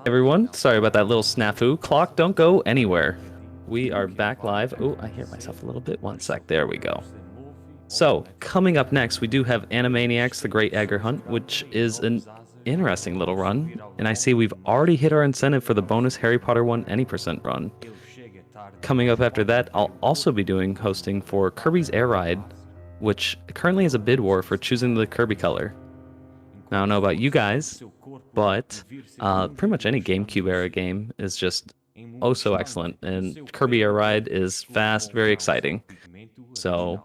Everyone, sorry about that little snafu. Clock, don't go anywhere. We are back live. Oh, I hear myself a little bit. One sec. There we go. So, coming up next, we do have Animaniacs, The Great Edgar Hunt, which is an interesting little run. And I see we've already hit our incentive for the bonus Harry Potter 1 any percent run. Coming up after that, I'll also be doing hosting for Kirby's Air Ride, which currently is a bid war for choosing the Kirby color. Now, I don't know about you guys, but pretty much any Gamecube era game is just oh so excellent, and Kirby Air Ride is fast, very exciting. So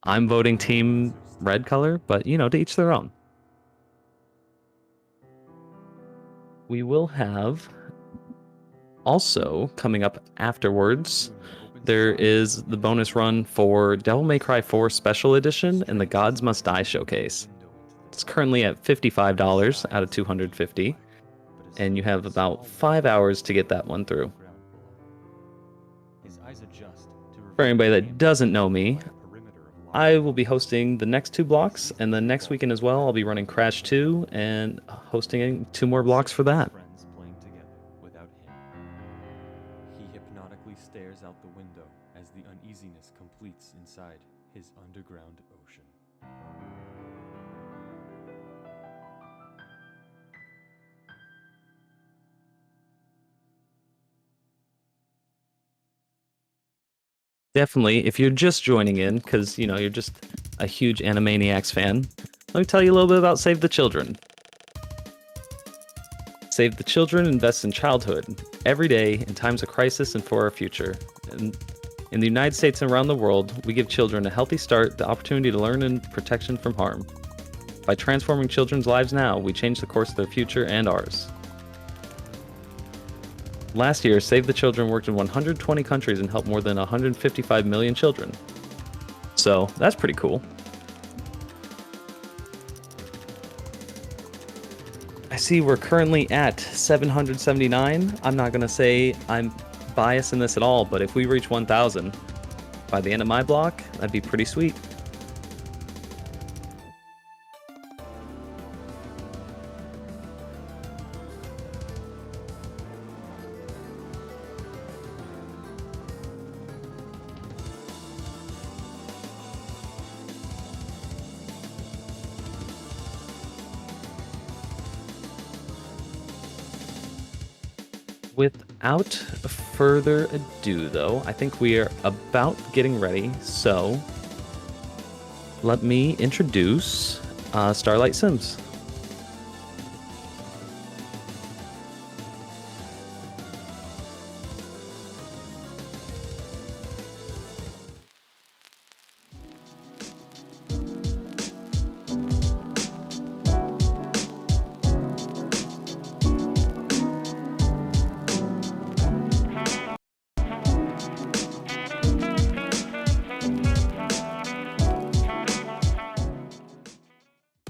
I'm voting team red color, but you know, to each their own. We will have also coming up afterwards, there is the bonus run for Devil May Cry 4 Special Edition and the Gods Must Die Showcase. It's currently at $55 out of $250, and you have about 5 hours to get that one through. For anybody that doesn't know me, I will be hosting the next 2 blocks, and the next weekend as well, I'll be running Crash 2 and hosting 2 more blocks for that. He hypnotically stares out the window as the uneasiness completes inside his underground ocean. Definitely, if you're just joining in, because, you know, you're just a huge Animaniacs fan, let me tell you a little bit about Save the Children. Save the Children invests in childhood, every day, in times of crisis and for our future. And in the United States and around the world, we give children a healthy start, the opportunity to learn, and protection from harm. By transforming children's lives now, we change the course of their future and ours. Last year, Save the Children worked in 120 countries and helped more than 155 million children. So, that's pretty cool. I see we're currently at 779. I'm not going to say I'm biased in this at all, but if we reach 1,000 by the end of my block, that'd be pretty sweet. Without further ado, though, I think we are about getting ready, so let me introduce StarrlightSims.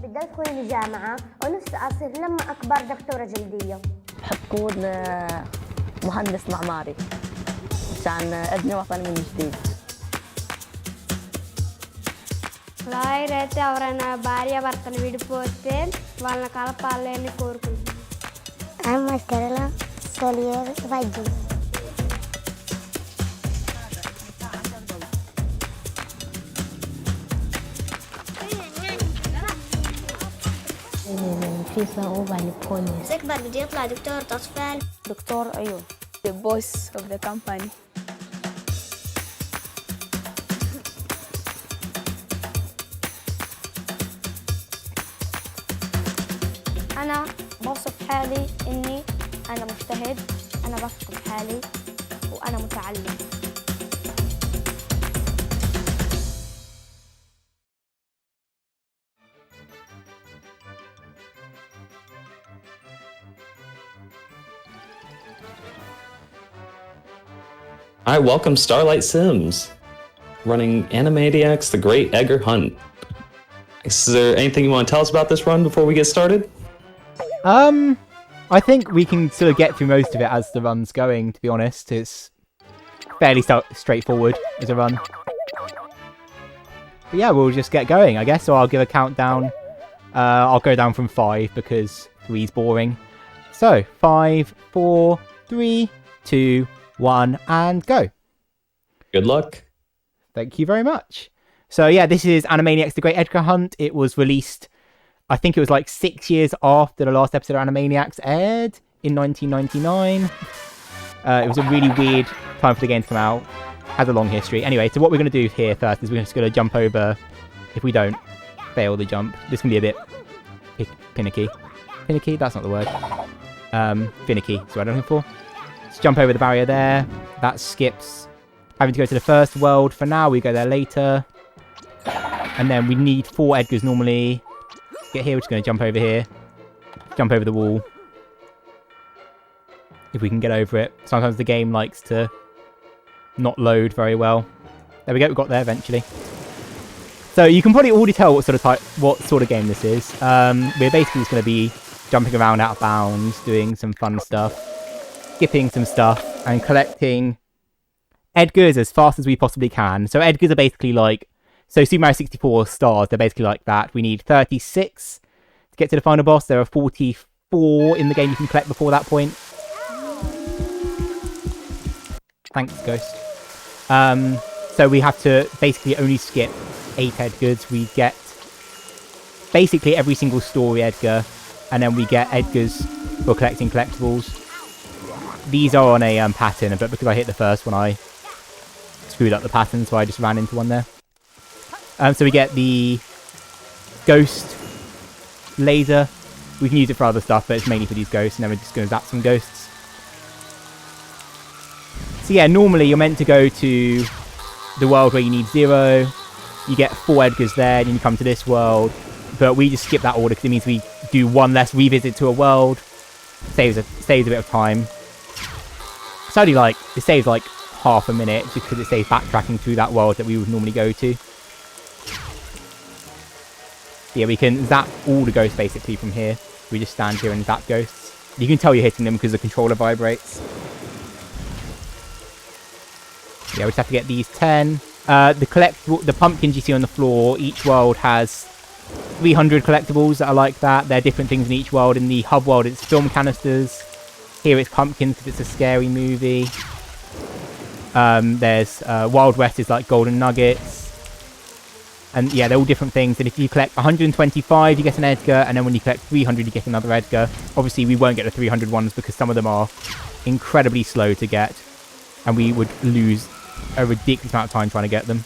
بدي أدخل الجامعة ونفسي أصير لما أكبر دكتورة جلدية. بحب أكون مهندس معماري عشان أبني وطني من جديد. లాయరైతే ఎవరైనా భార్య భర్తను విడిపోతే వాళ్ళని కలపాలని కోరుకుంటున్నాను. أما كرلا سولير فايجين. في صعوبة للبوليس. أكبر بدي يطلع دكتور أطفال. دكتور عيون. The boss of the company. أنا بوصف حالي إني أنا مجتهد، أنا بثق بحالي وأنا متعلم. Alright, welcome StarrlightSims, running Animaniacs, The Great Edgar Hunt. Is there anything you want to tell us about this run before we get started? I think we can sort of get through most of it as the run's going, to be honest. It's fairly straightforward as a run. But yeah, we'll just get going, I guess. So I'll give a countdown. I'll go down from 5 because 3's boring. So 5, 4, 3, 2, 1, and go. Good luck. Thank you very much. So yeah, this is Animaniacs The Great Edgar Hunt. It was released, I think it was like 6 years after the last episode of Animaniacs aired in 1999. It was a really weird time for the game to come out. Has a long history. Anyway, so what we're going to do here first is we're just going to jump over. If we don't fail the jump, this can be a bit finicky. Finicky? That's not the word. Finicky is what I'm looking for. Let's jump over the barrier there. That skips having to go to the first world. For now, we go there later. And then we need 4 Edgars normally. Get here, we're just going to jump over here. Jump over the wall. If we can get over it. Sometimes the game likes to not load very well. There we go, we got there eventually. So you can probably already tell what sort of game this is. We're basically just going to be jumping around out of bounds, doing some fun stuff, skipping some stuff, and collecting Edgars as fast as we possibly can. So Edgars are basically like, so Super Mario 64 stars, they're basically like that. We need 36 to get to the final boss. There are 44 in the game you can collect before that point. Thanks, Ghost. So we have to basically only skip 8 Edgars. We get basically every single story Edgar, and then we get Edgars for collecting collectibles. These are on a pattern, but because I hit the first one, I screwed up the pattern, so I just ran into one there. So we get the ghost laser. We can use it for other stuff, but it's mainly for these ghosts, and then we're just going to zap some ghosts. So yeah, normally you're meant to go to the world where you need 0. You get 4 Edgars there, and then you come to this world. But we just skip that order because it means we do one less revisit to a world. Saves a bit of time. It's only like, it saves like half a minute just because it saves backtracking through that world that we would normally go to. Yeah, we can zap all the ghosts basically from here. We just stand here and zap ghosts. You can tell you're hitting them because the controller vibrates. Yeah, we just have to get these 10. The pumpkins you see on the floor, each world has 300 collectibles that are like that. There are different things in each world. In the hub world, it's film canisters. Here it's pumpkins because it's a scary movie. There's Wild West is like golden nuggets. And yeah, they're all different things. And if you collect 125, you get an Edgar. And then when you collect 300, you get another Edgar. Obviously, we won't get the 300 ones because some of them are incredibly slow to get. And we would lose a ridiculous amount of time trying to get them.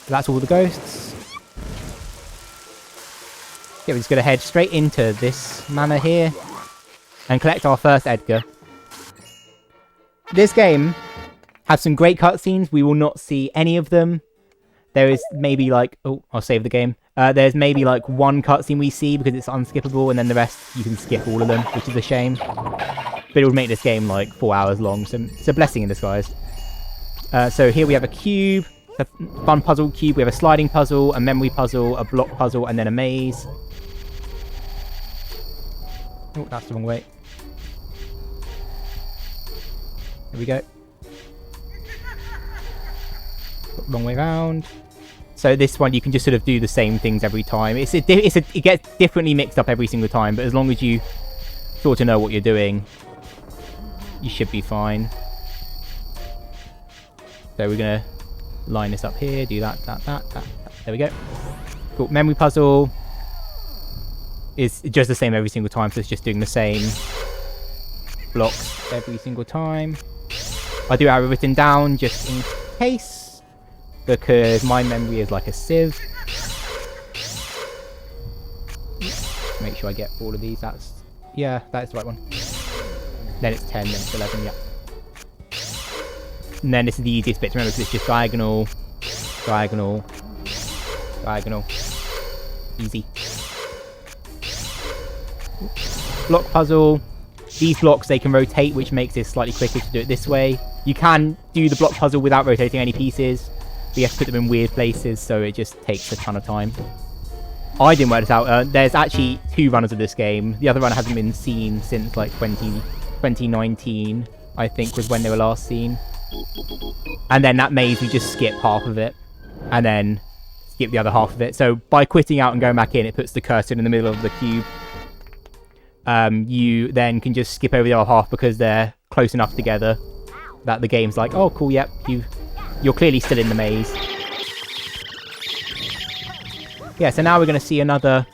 So that's all the ghosts. Yeah, we're just going to head straight into this manor here and collect our first Edgar. This game has some great cutscenes. We will not see any of them. There is maybe like... Oh, I'll save the game. There's maybe like one cutscene we see because it's unskippable, and then the rest you can skip all of them, which is a shame. But it would make this game like 4 hours long, so it's a blessing in disguise. So here we have a cube, a fun puzzle cube. We have a sliding puzzle, a memory puzzle, a block puzzle, and then a maze. Oh, that's the wrong way. Here we go. Wrong way round. So this one you can just sort of do the same things every time. It gets differently mixed up every single time, but as long as you sort of know what you're doing, you should be fine. So we're gonna line this up here, do that. There we go. Cool. Memory puzzle is just the same every single time, so it's just doing the same blocks every single time. I do have it written down just in case, because my memory is like a sieve. Make sure I get all of these. Yeah, that's the right one. Then it's 10, then it's 11, yeah. And then this is the easiest bit to remember because it's just diagonal, diagonal, diagonal. Easy. Block puzzle. These blocks, they can rotate, which makes it slightly quicker to do it this way. You can do the block puzzle without rotating any pieces, but you have to put them in weird places, so it just takes a ton of time. I didn't work this out. There's actually 2 runners of this game. The other runner hasn't been seen since like 2019, I think, was when they were last seen. And then that maze, we just skip half of it, and then skip the other half of it. So by quitting out and going back in, it puts the cursor in the middle of the cube. you then can just skip over the other half because they're close enough together that the game's like, oh cool, yep, you're clearly still in the maze. Yeah, so now we're going to see another...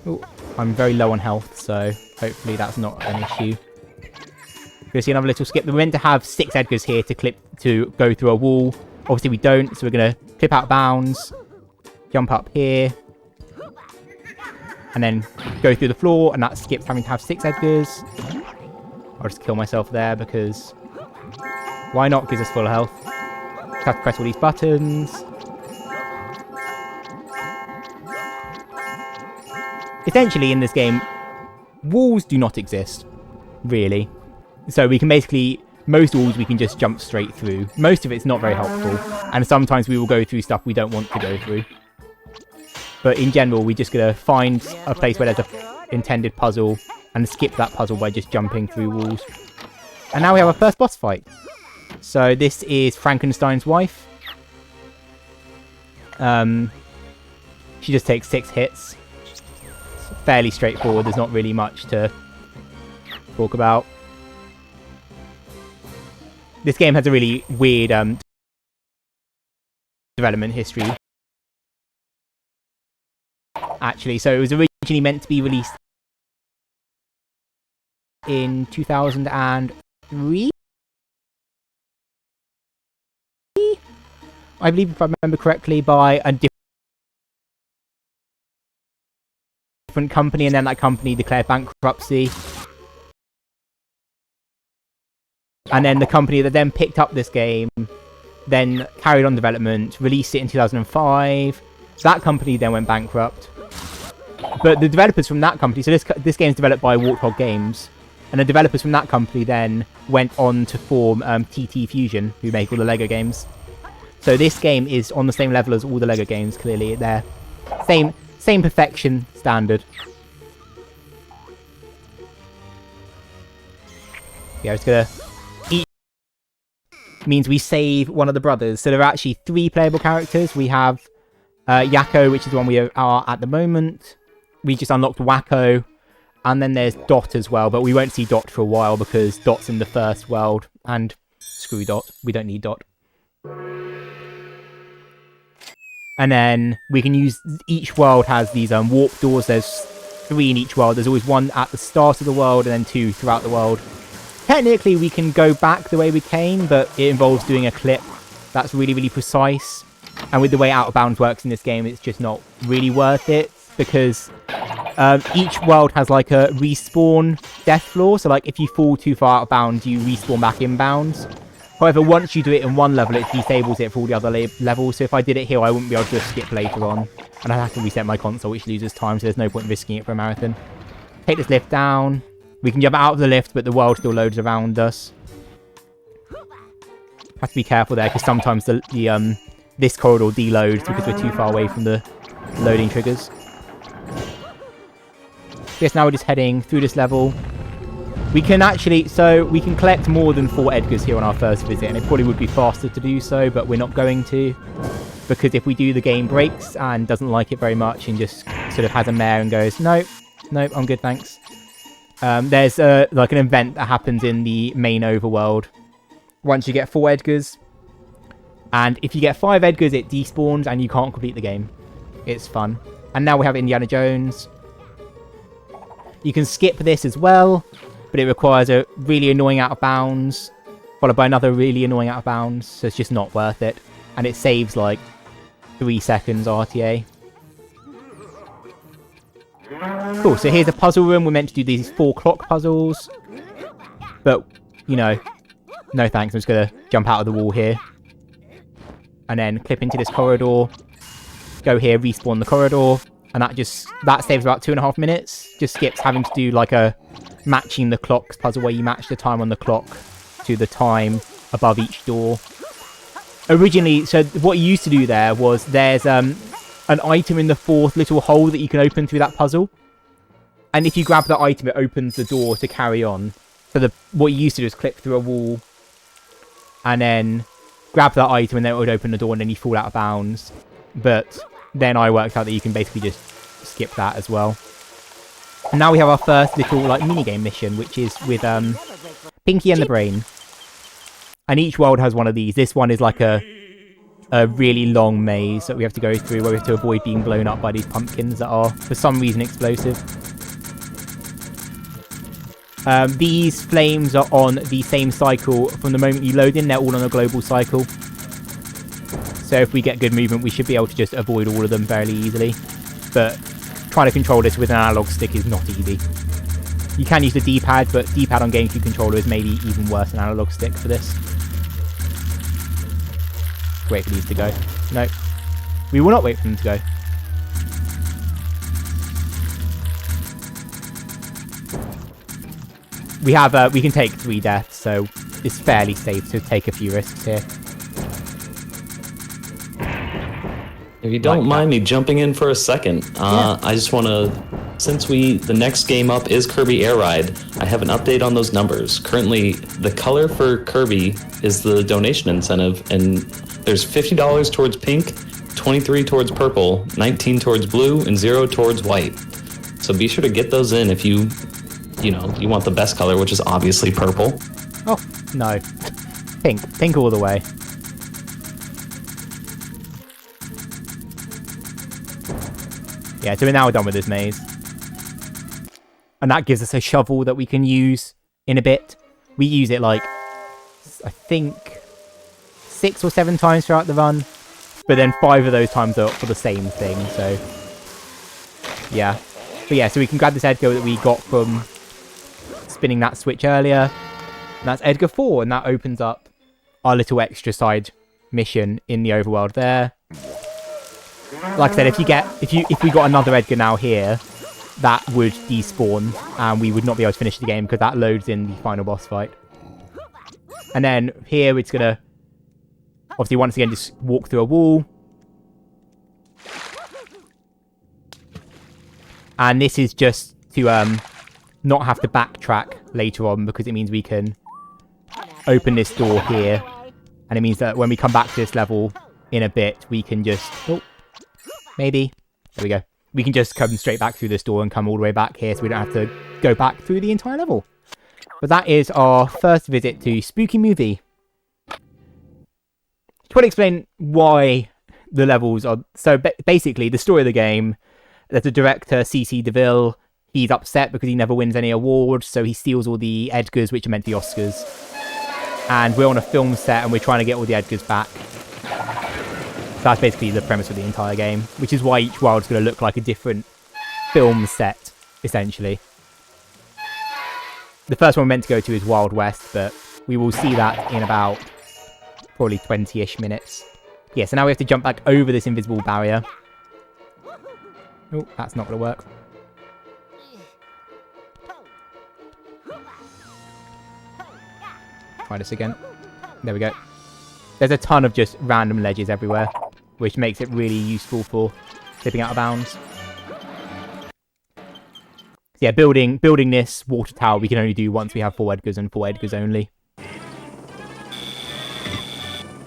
Ooh, I'm very low on health, so hopefully that's not an issue. We're going to see another little skip. We're meant to have 6 Edgars here to go through a wall. Obviously we don't, so we're going to clip out bounds, jump up here, and then go through the floor, and that skips having to have 6 Edgars. I'll just kill myself there because... Why not? Gives us full health. Just have to press all these buttons. Essentially, in this game, walls do not exist, really. So we can basically, most walls we can just jump straight through. Most of it's not very helpful, and sometimes we will go through stuff we don't want to go through. But in general, we're just going to find a place where there's an intended puzzle and skip that puzzle by just jumping through walls. And now we have our first boss fight. So this is Frankenstein's wife. She just takes 6 hits. Fairly straightforward. There's not really much to talk about. This game has a really weird development history. Actually, so it was originally meant to be released in 2003. I believe, if I remember correctly, by a different company, and then that company declared bankruptcy. And then the company that then picked up this game then carried on development, released it in 2005. That company then went bankrupt. But the developers from that company, so this game is developed by Warthog Games, and the developers from that company then went on to form TT Fusion, who make all the LEGO games. So this game is on the same level as all the LEGO games, clearly. They're same perfection standard. Yeah, it's gonna... Each means we save one of the brothers. So there are actually 3 playable characters. We have Yakko, which is the one we are at the moment. We just unlocked Wacko. And then there's Dot as well, but we won't see Dot for a while because Dot's in the first world. And screw Dot. We don't need Dot. And then we can use... Each world has these warp doors. There's 3 in each world. There's always 1 at the start of the world and then 2 throughout the world. Technically, we can go back the way we came, but it involves doing a clip that's really, really precise. And with the way Out of Bounds works in this game, it's just not really worth it, because each world has like a respawn death floor. So like if you fall too far out of bounds, you respawn back in bounds. However, once you do it in one level, it disables it for all the other levels. So if I did it here, I wouldn't be able to skip later on. And I'd have to reset my console, which loses time, so there's no point in risking it for a marathon. Take this lift down. We can jump out of the lift, but the world still loads around us. Have to be careful there, because sometimes this corridor deloads because we're too far away from the loading triggers. Yes, now we're just heading through this level. We can actually, so we can collect more than 4 Edgars here on our first visit, and it probably would be faster to do so, but we're not going to. Because if we do, the game breaks and doesn't like it very much and just sort of has a mare and goes, nope, I'm good, thanks. There's like an event that happens in the main overworld once you get 4 Edgars. And if you get 5 Edgars, it despawns and you can't complete the game. It's fun. And now we have Indiana Jones. You can skip this as well, but it requires a really annoying out of bounds, followed by another really annoying out of bounds, so it's just not worth it. And it saves like 3 seconds RTA. Cool, so here's a puzzle room. We're meant to do these 4 clock puzzles. But, you know, no thanks. I'm just going to jump out of the wall here. And then clip into this corridor. Go here, respawn the corridor. And that saves about 2.5 minutes. Just skips having to do like a matching the clocks puzzle where you match the time on the clock to the time above each door. Originally, so what you used to do there was there's an item in the 4th little hole that you can open through that puzzle. And if you grab that item, it opens the door to carry on. So what you used to do is clip through a wall and then grab that item, and then it would open the door, and then you fall out of bounds. But then I worked out that you can basically just skip that as well. And now we have our first little like minigame mission, which is with Pinky and the Brain. And each world has one of these. This one is like a really long maze that we have to go through where we have to avoid being blown up by these pumpkins that are, for some reason, explosive. These flames are on the same cycle from the moment you load in. They're all on a global cycle. So if we get good movement, we should be able to just avoid all of them fairly easily. But trying to control this with an analog stick is not easy. You can use the D-pad, but D-pad on GameCube controller is maybe even worse than analog stick for this. Wait for these to go. No. We will not wait for them to go. We can take 3 deaths, so it's fairly safe to take a few risks here. If you don't mind me jumping in for a second, I just want to, since the next game up is Kirby Air Ride, I have an update on those numbers. Currently, the color for Kirby is the donation incentive, and there's $50 towards pink, 23 towards purple, 19 towards blue, and 0 towards white. So be sure to get those in if you want the best color, which is obviously purple. Oh, no. Pink all the way. Yeah, so we're now done with this maze. And that gives us a shovel that we can use in a bit. We use it like, I think, 6 or 7 times throughout the run. But then 5 of those times are for the same thing, so... yeah. But yeah, so we can grab this Edgar that we got from spinning that switch earlier. And that's Edgar 4, and that opens up our little extra side mission in the overworld there. Like I said, if we got another Edgar now here, that would despawn, and we would not be able to finish the game because that loads in the final boss fight. And then here it's gonna, obviously once again, just walk through a wall. And this is just to not have to backtrack later on, because it means we can open this door here. And it means that when we come back to this level in a bit, we can just... oh, maybe. There we go. We can just come straight back through this door and come all the way back here, so we don't have to go back through the entire level. But that is our first visit to Spooky Movie. Just want to explain why the levels are... so basically, the story of the game, there's a director, C.C. DeVille. He's upset because he never wins any awards, so he steals all the Edgars, which are meant to be Oscars. And we're on a film set, and we're trying to get all the Edgars back. So that's basically the premise of the entire game, which is why each world's going to look like a different film set, essentially. The first one we're meant to go to is Wild West, but we will see that in about probably 20-ish minutes. Yeah, so now we have to jump back over this invisible barrier. Oh, that's not going to work. Try this again. There we go. There's a ton of just random ledges everywhere, which makes it really useful for slipping out of bounds. Yeah, building this water tower we can only do once we have 4 Edgars and 4 Edgars only.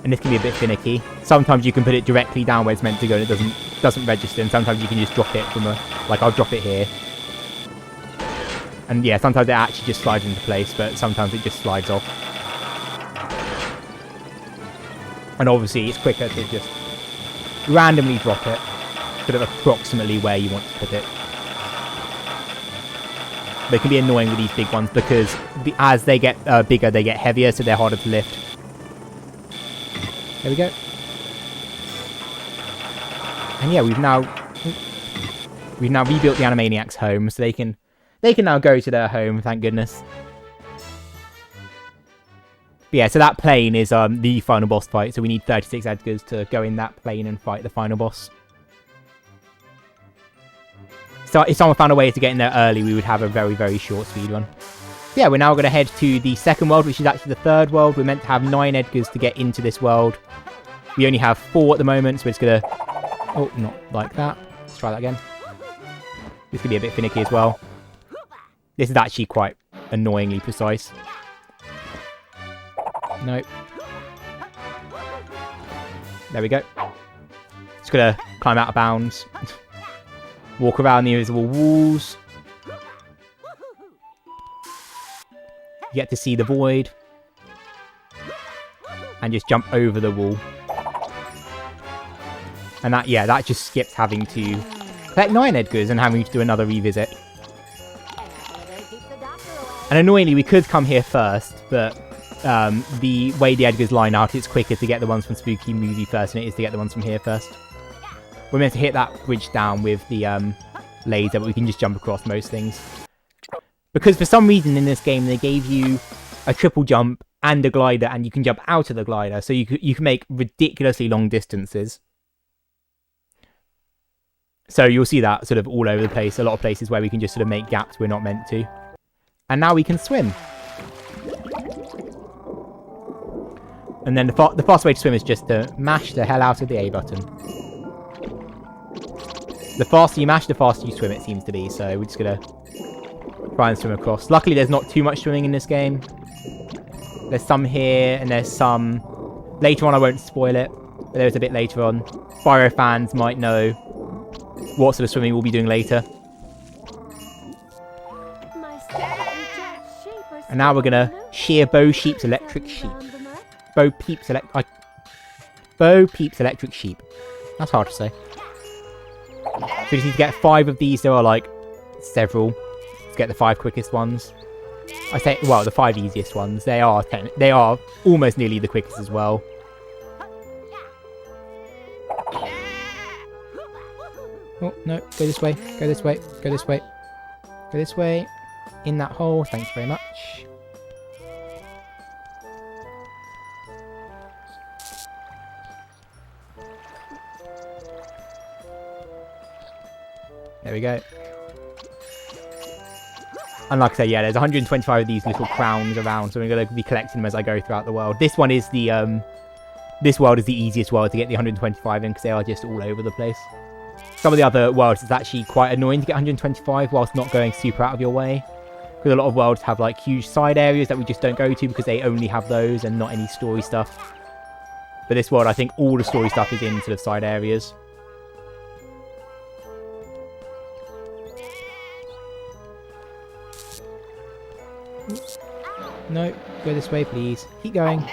And this can be a bit finicky. Sometimes you can put it directly down where it's meant to go and it doesn't register, and sometimes you can just drop it from like I'll drop it here. And yeah, sometimes it actually just slides into place, but sometimes it just slides off. And obviously it's quicker to just randomly drop it, sort of approximately where you want to put it. They can be annoying with these big ones because as they get bigger, they get heavier, so they're harder to lift. There we go. And yeah, we've now rebuilt the Animaniacs' home, so they can now go to their home, thank goodness. But yeah, so that plane is the final boss fight, so we need 36 Edgars to go in that plane and fight the final boss. So if someone found a way to get in there early, we would have a very, very short speedrun. Yeah, we're now going to head to the second world, which is actually the third world. We're meant to have 9 Edgars to get into this world. We only have 4 at the moment, so we're just going to... oh, not like that. Let's try that again. This could be a bit finicky as well. This is actually quite annoyingly precise. Nope. There we go. Just going to climb out of bounds. Walk around the invisible walls. You get to see the void. And just jump over the wall. And that, yeah, that just skips having to collect 9 Edgars and having to do another revisit. And annoyingly, we could come here first, but the way the Edgars line out, it's quicker to get the ones from Spooky Movie first than it is to get the ones from here first. We're meant to hit that bridge down with the laser, but we can just jump across most things. Because for some reason in this game, they gave you a triple jump and a glider, and you can jump out of the glider, so you can make ridiculously long distances. So you'll see that sort of all over the place, a lot of places where we can just sort of make gaps we're not meant to. And now we can swim. And then the fast way to swim is just to mash the hell out of the A button. The faster you mash, the faster you swim, it seems to be, so we're just gonna try and swim across. Luckily, there's not too much swimming in this game. There's some here, and there's some... Later on, I won't spoil it, but there's a bit later on. Spyro fans might know what sort of swimming we'll be doing later. And now we're gonna shear Bo Peep's electric sheep. Bo Peep's electric sheep. That's hard to say. So we just need to get 5 of these. There are like several. Let's get the 5 quickest ones. I say, well, the 5 easiest ones. They are almost nearly the quickest as well. Oh, no. Go this way. Go this way. Go this way. Go this way. In that hole. Thanks very much. There we go. And like I said, yeah, there's 125 of these little crowns around, so we're going to be collecting them as I go throughout the world. This one is the, this world is the easiest world to get the 125 in, because they are just all over the place. Some of the other worlds, it's actually quite annoying to get 125 whilst not going super out of your way. Because a lot of worlds have like huge side areas that we just don't go to because they only have those and not any story stuff. But this world, I think all the story stuff is in sort of side areas. No, go this way, please. Keep going.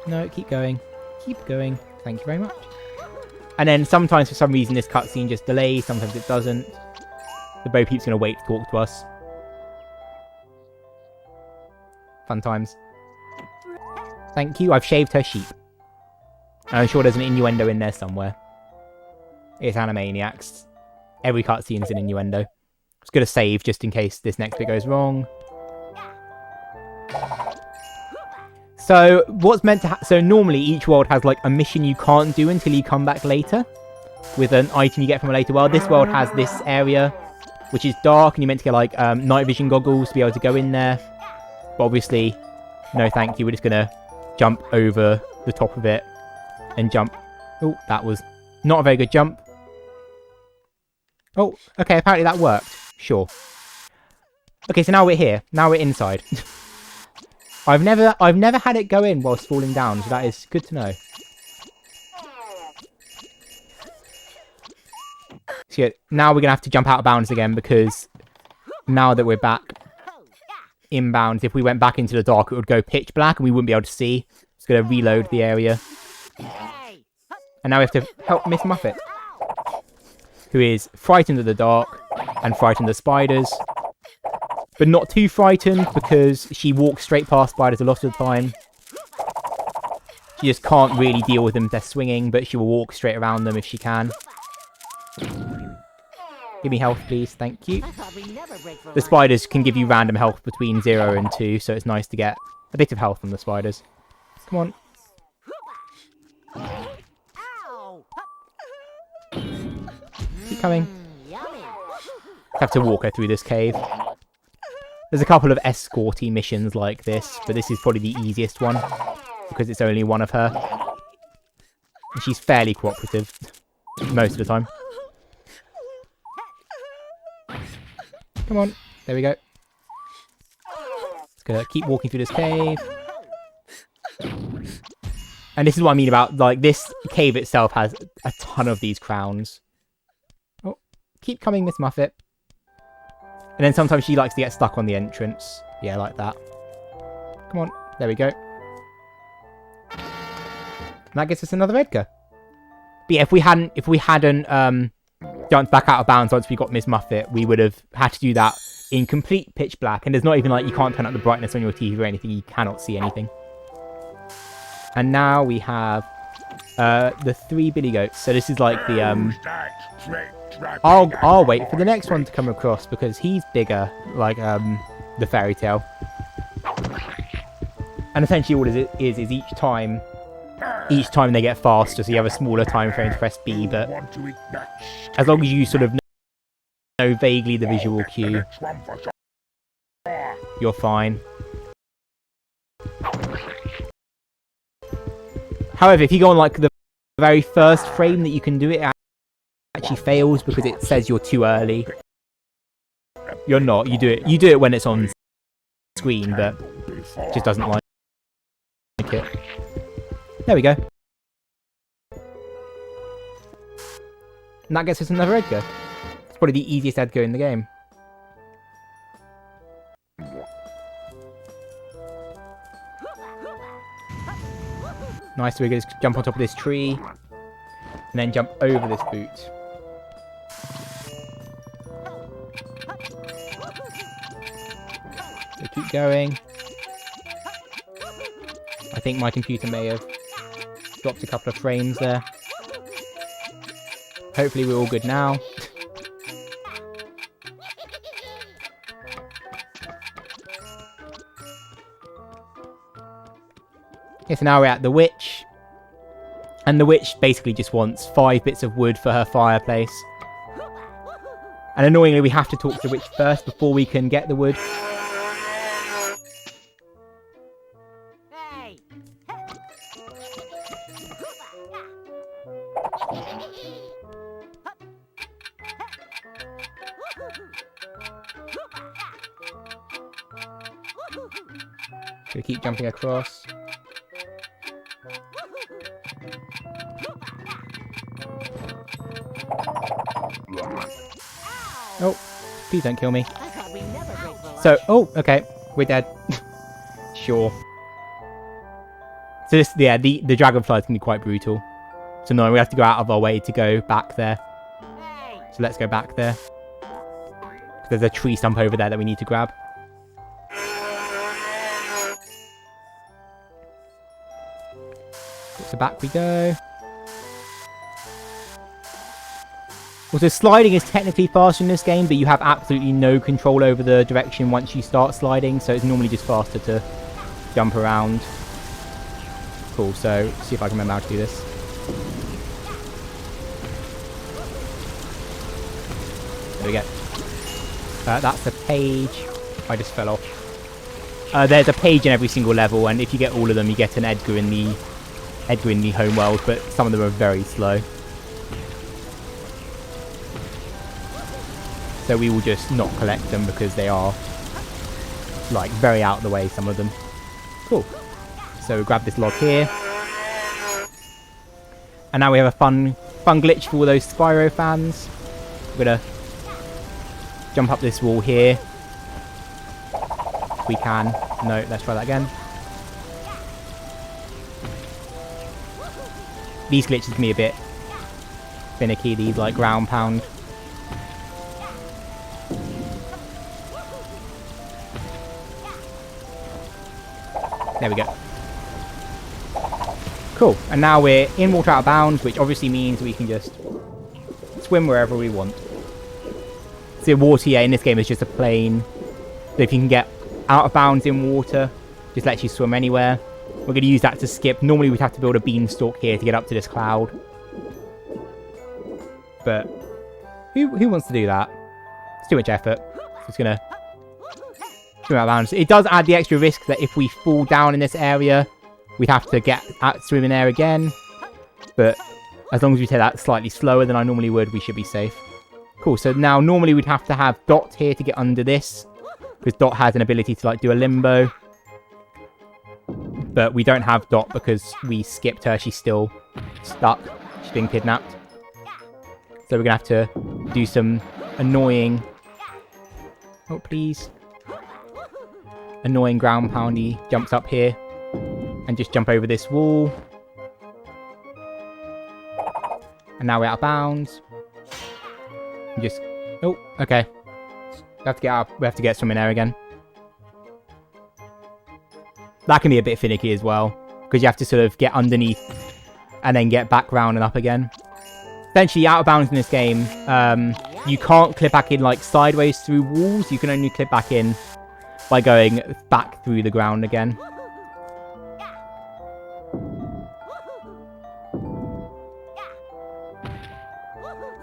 No, keep going. Keep going. Thank you very much. And then sometimes, for some reason, this cutscene just delays. Sometimes it doesn't. The Bo Peep's going to wait to talk to us. Fun times. Thank you. I've shaved her sheep. And I'm sure there's an innuendo in there somewhere. It's Animaniacs. Every cutscene is an innuendo. I'm just going to save just in case this next bit goes wrong. So, what's meant to so normally each world has like a mission you can't do until you come back later. With an item you get from a later world. This world has this area, which is dark, and you're meant to get like night vision goggles to be able to go in there. But obviously, no thank you. We're just going to jump over the top of it and jump. Oh, that was not a very good jump. Oh, okay, apparently that worked. Sure. Okay, so now we're here. Now we're inside. I've never had it go in whilst falling down, so that is good to know. So yeah, now we're going to have to jump out of bounds again, because now that we're back inbound, if we went back into the dark, it would go pitch black and we wouldn't be able to see. It's going to reload the area. And now we have to help Miss Muffet, who is frightened of the dark and frightened of spiders. But not too frightened, because she walks straight past spiders a lot of the time. She just can't really deal with them if they're swinging, but she will walk straight around them if she can. Give me health, please. Thank you. The spiders can give you random health between 0 and 2, so it's nice to get a bit of health from the spiders. Come on. Keep coming. Have to walk her through this cave. There's a couple of escorty missions like this, but this is probably the easiest one, because it's only one of her. And she's fairly cooperative, most of the time. Come on, there we go. Just gonna keep walking through this cave. And this is what I mean about, like, this cave itself has a ton of these crowns. Oh, keep coming, Miss Muffet. And then sometimes she likes to get stuck on the entrance. Yeah, like that. Come on. There we go. And that gets us another Edgar. But yeah, if we hadn't jumped back out of bounds once we got Miss Muffet, we would have had to do that in complete pitch black. And there's not even like you can't turn up the brightness on your TV or anything. You cannot see anything. And now we have the 3 billy goats. So this is like the I'll wait for the next one to come across because he's bigger, like the fairy tale. And essentially all it is each time they get faster, so you have a smaller time frame to press B, but as long as you sort of know vaguely the visual cue, you're fine. However, if you go on like the very first frame that you can do it, it actually fails because it says you're too early. You're not. You do it when it's on screen, but it just doesn't like it. There we go. And that gets us another Edgar. It's probably the easiest Edgar in the game. Nice, so we just jump on top of this tree, and then jump over this boot. So keep going. I think my computer may have dropped a couple of frames there. Hopefully we're all good now. Okay, so now we're at the witch. And the witch basically just wants 5 bits of wood for her fireplace. And annoyingly, we have to talk to the witch first before we can get the wood. So we keep jumping across. Oh, please don't kill me. So, oh, okay, we're dead. Sure. So this, yeah, the dragonflies can be quite brutal. So no, we have to go out of our way to go back there. So let's go back there. There's a tree stump over there that we need to grab. So back we go. Also, sliding is technically faster in this game, but you have absolutely no control over the direction once you start sliding, so it's normally just faster to jump around. Cool, so see if I can remember how to do this. There we go. That's a page. I just fell off. There's a page in every single level, and if you get all of them, you get an Edgar in the home world, but some of them are very slow. So we will just not collect them because they are like very out of the way, some of them. Cool. So we grab this log here. And now we have a fun glitch for all those Spyro fans. We're gonna jump up this wall here. If we can. No, let's try that again. These glitches can be a bit finicky, these like ground pound. There we go. Cool. And now we're in water out of bounds, which obviously means we can just swim wherever we want. So water, yeah, in this game is just a plane. So if you can get out of bounds in water, just lets you swim anywhere. We're going to use that to skip. Normally we'd have to build a beanstalk here to get up to this cloud. But who wants to do that? It's too much effort. So it's going to swim out of bounds. It does add the extra risk that if we fall down in this area, we'd have to get out swimming there again. But as long as we take that slightly slower than I normally would, we should be safe. Cool, so now normally we'd have to have Dot here to get under this. Because Dot has an ability to like do a limbo. But we don't have Dot because we skipped her. She's still stuck. She's being kidnapped. So we're going to have to do some annoying... Oh, please. annoying ground poundy jumps up here and just jump over this wall. And now we're out of bounds. And just... Oh, okay. We have to get out. We have to get some in there again. That can be a bit finicky as well, because you have to sort of get underneath and then get back round and up again. Essentially, out of bounds in this game, you can't clip back in like sideways through walls. You can only clip back in by going back through the ground again.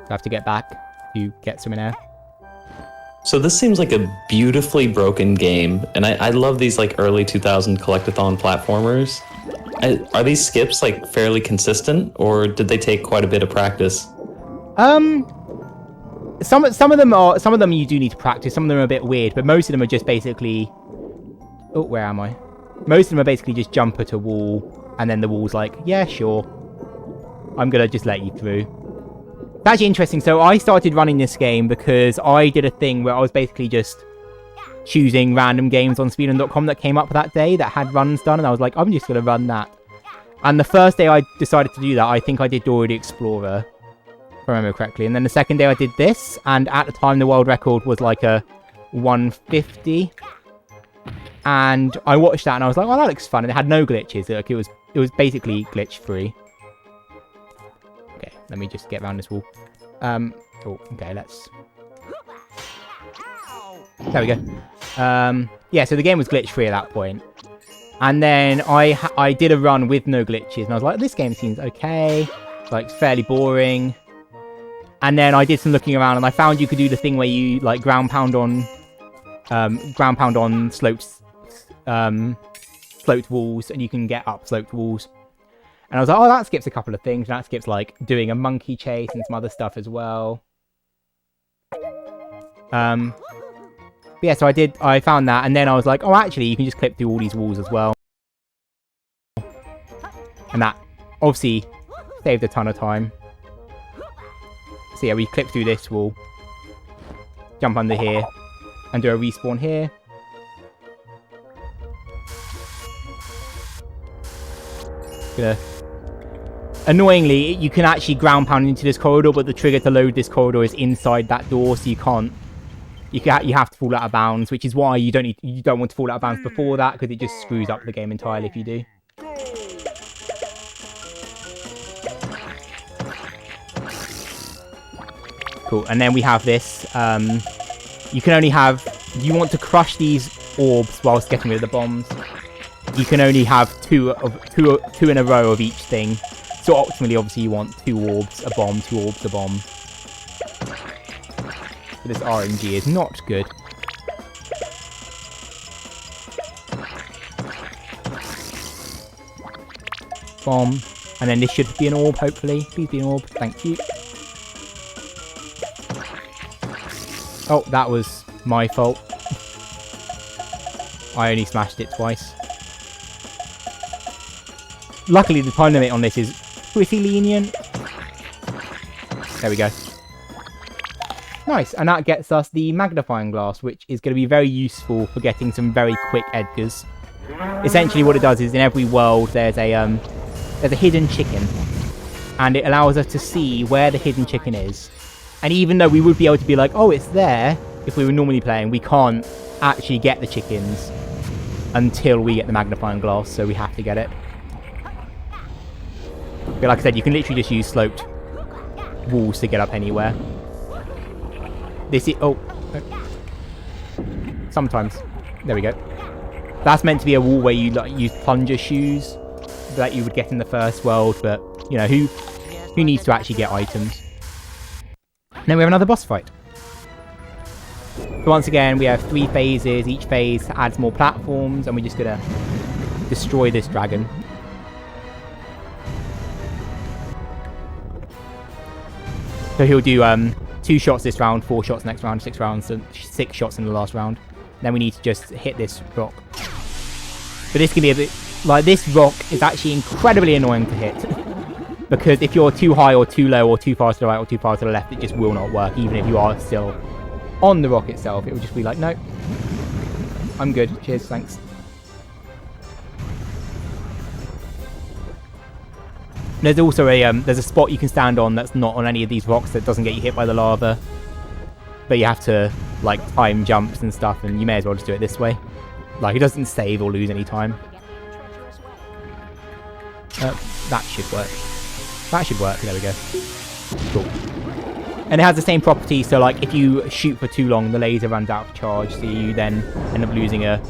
I have to get back to get some in air. So this seems like a beautifully broken game, and I love these like early 2000 collectathon platformers. Are these skips like fairly consistent, or did they take quite a bit of practice? Some of them you do need to practice. Some of them are a bit weird, but most of them are just basically... Oh, where am I? Most of them are basically just jump at a wall, and then the wall's like, yeah, sure. I'm gonna just let you through. It's actually interesting. So I started running this game because I did a thing where I was basically just choosing random games on SpeedDocsAThon that came up that day that had runs done, and I was like, I'm just gonna run that. And the first day I decided to do that, I think I did Dora the Explorer, if I remember correctly. And then the second day I did this, and at the time the world record was like a 150. And I watched that and I was like, oh, that looks fun. And it had no glitches. Like, it was basically glitch free. Okay, let me just get around this wall. Oh, okay, let's... There we go. Yeah, so the game was glitch free at that point. And then I did a run with no glitches, and I was like, this game seems okay. Like, fairly boring. And then I did some looking around, and I found you could do the thing where you, like, ground pound on sloped walls, and you can get up sloped walls. And I was like, oh, that skips a couple of things. And that skips, like, doing a monkey chase and some other stuff as well. But yeah, so I found that, and then I was like, oh, actually, you can just clip through all these walls as well. And that, obviously, saved a ton of time. So yeah, we clip through this wall, jump under here, and do a respawn here. Annoyingly, you can actually ground pound into this corridor, but the trigger to load this corridor is inside that door, so you can't. You have to fall out of bounds, which is why you don't want to fall out of bounds before that, because it just screws up the game entirely if you do. Cool, and then we have this. You can only have... You want to crush these orbs whilst getting rid of the bombs. You can only have two in a row of each thing. So optimally, obviously, you want 2 orbs, a bomb, 2 orbs, a bomb. But this RNG is not good. Bomb. And then this should be an orb, hopefully. Please be an orb. Thank you. Oh, that was my fault. I only smashed it twice. Luckily, the time limit on this is pretty lenient. There we go. Nice, and that gets us the magnifying glass, which is going to be very useful for getting some very quick Edgars. Essentially, what it does is in every world there's a hidden chicken, and it allows us to see where the hidden chicken is. And even though we would be able to be like, oh, it's there, if we were normally playing, we can't actually get the chickens until we get the magnifying glass, so we have to get it. But like I said, you can literally just use sloped walls to get up anywhere. This is... Oh. Sometimes. There we go. That's meant to be a wall where you like use plunger shoes that you would get in the first world, but, you know, who needs to actually get items? And then we have another boss fight. So once again, we have 3 phases. Each phase adds more platforms, and we're just gonna destroy this dragon. So he'll do 2 shots this round, 4 shots next round, 6 rounds, and 6 shots in the last round. Then we need to just hit this rock. But this can be a bit... Like, this rock is actually incredibly annoying to hit. Because if you're too high or too low or too far to the right or too far to the left, it just will not work. Even if you are still on the rock itself, it will just be like, no. I'm good. Cheers, thanks. There's also a there's a spot you can stand on that's not on any of these rocks that doesn't get you hit by the lava. But you have to, like, time jumps and stuff, and you may as well just do it this way. Like, it doesn't save or lose any time. That should work. That should work. There we go. Cool. And it has the same property, so, like, if you shoot for too long, the laser runs out of charge, so you then end up losing a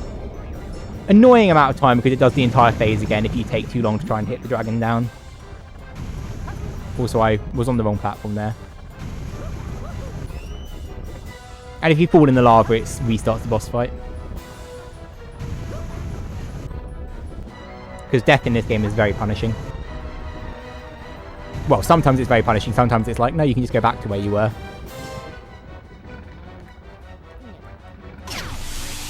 annoying amount of time because it does the entire phase again if you take too long to try and hit the dragon down. Also, I was on the wrong platform there. And if you fall in the lava, it restarts the boss fight. Because death in this game is very punishing. Well, sometimes it's very punishing, sometimes it's like, no, you can just go back to where you were.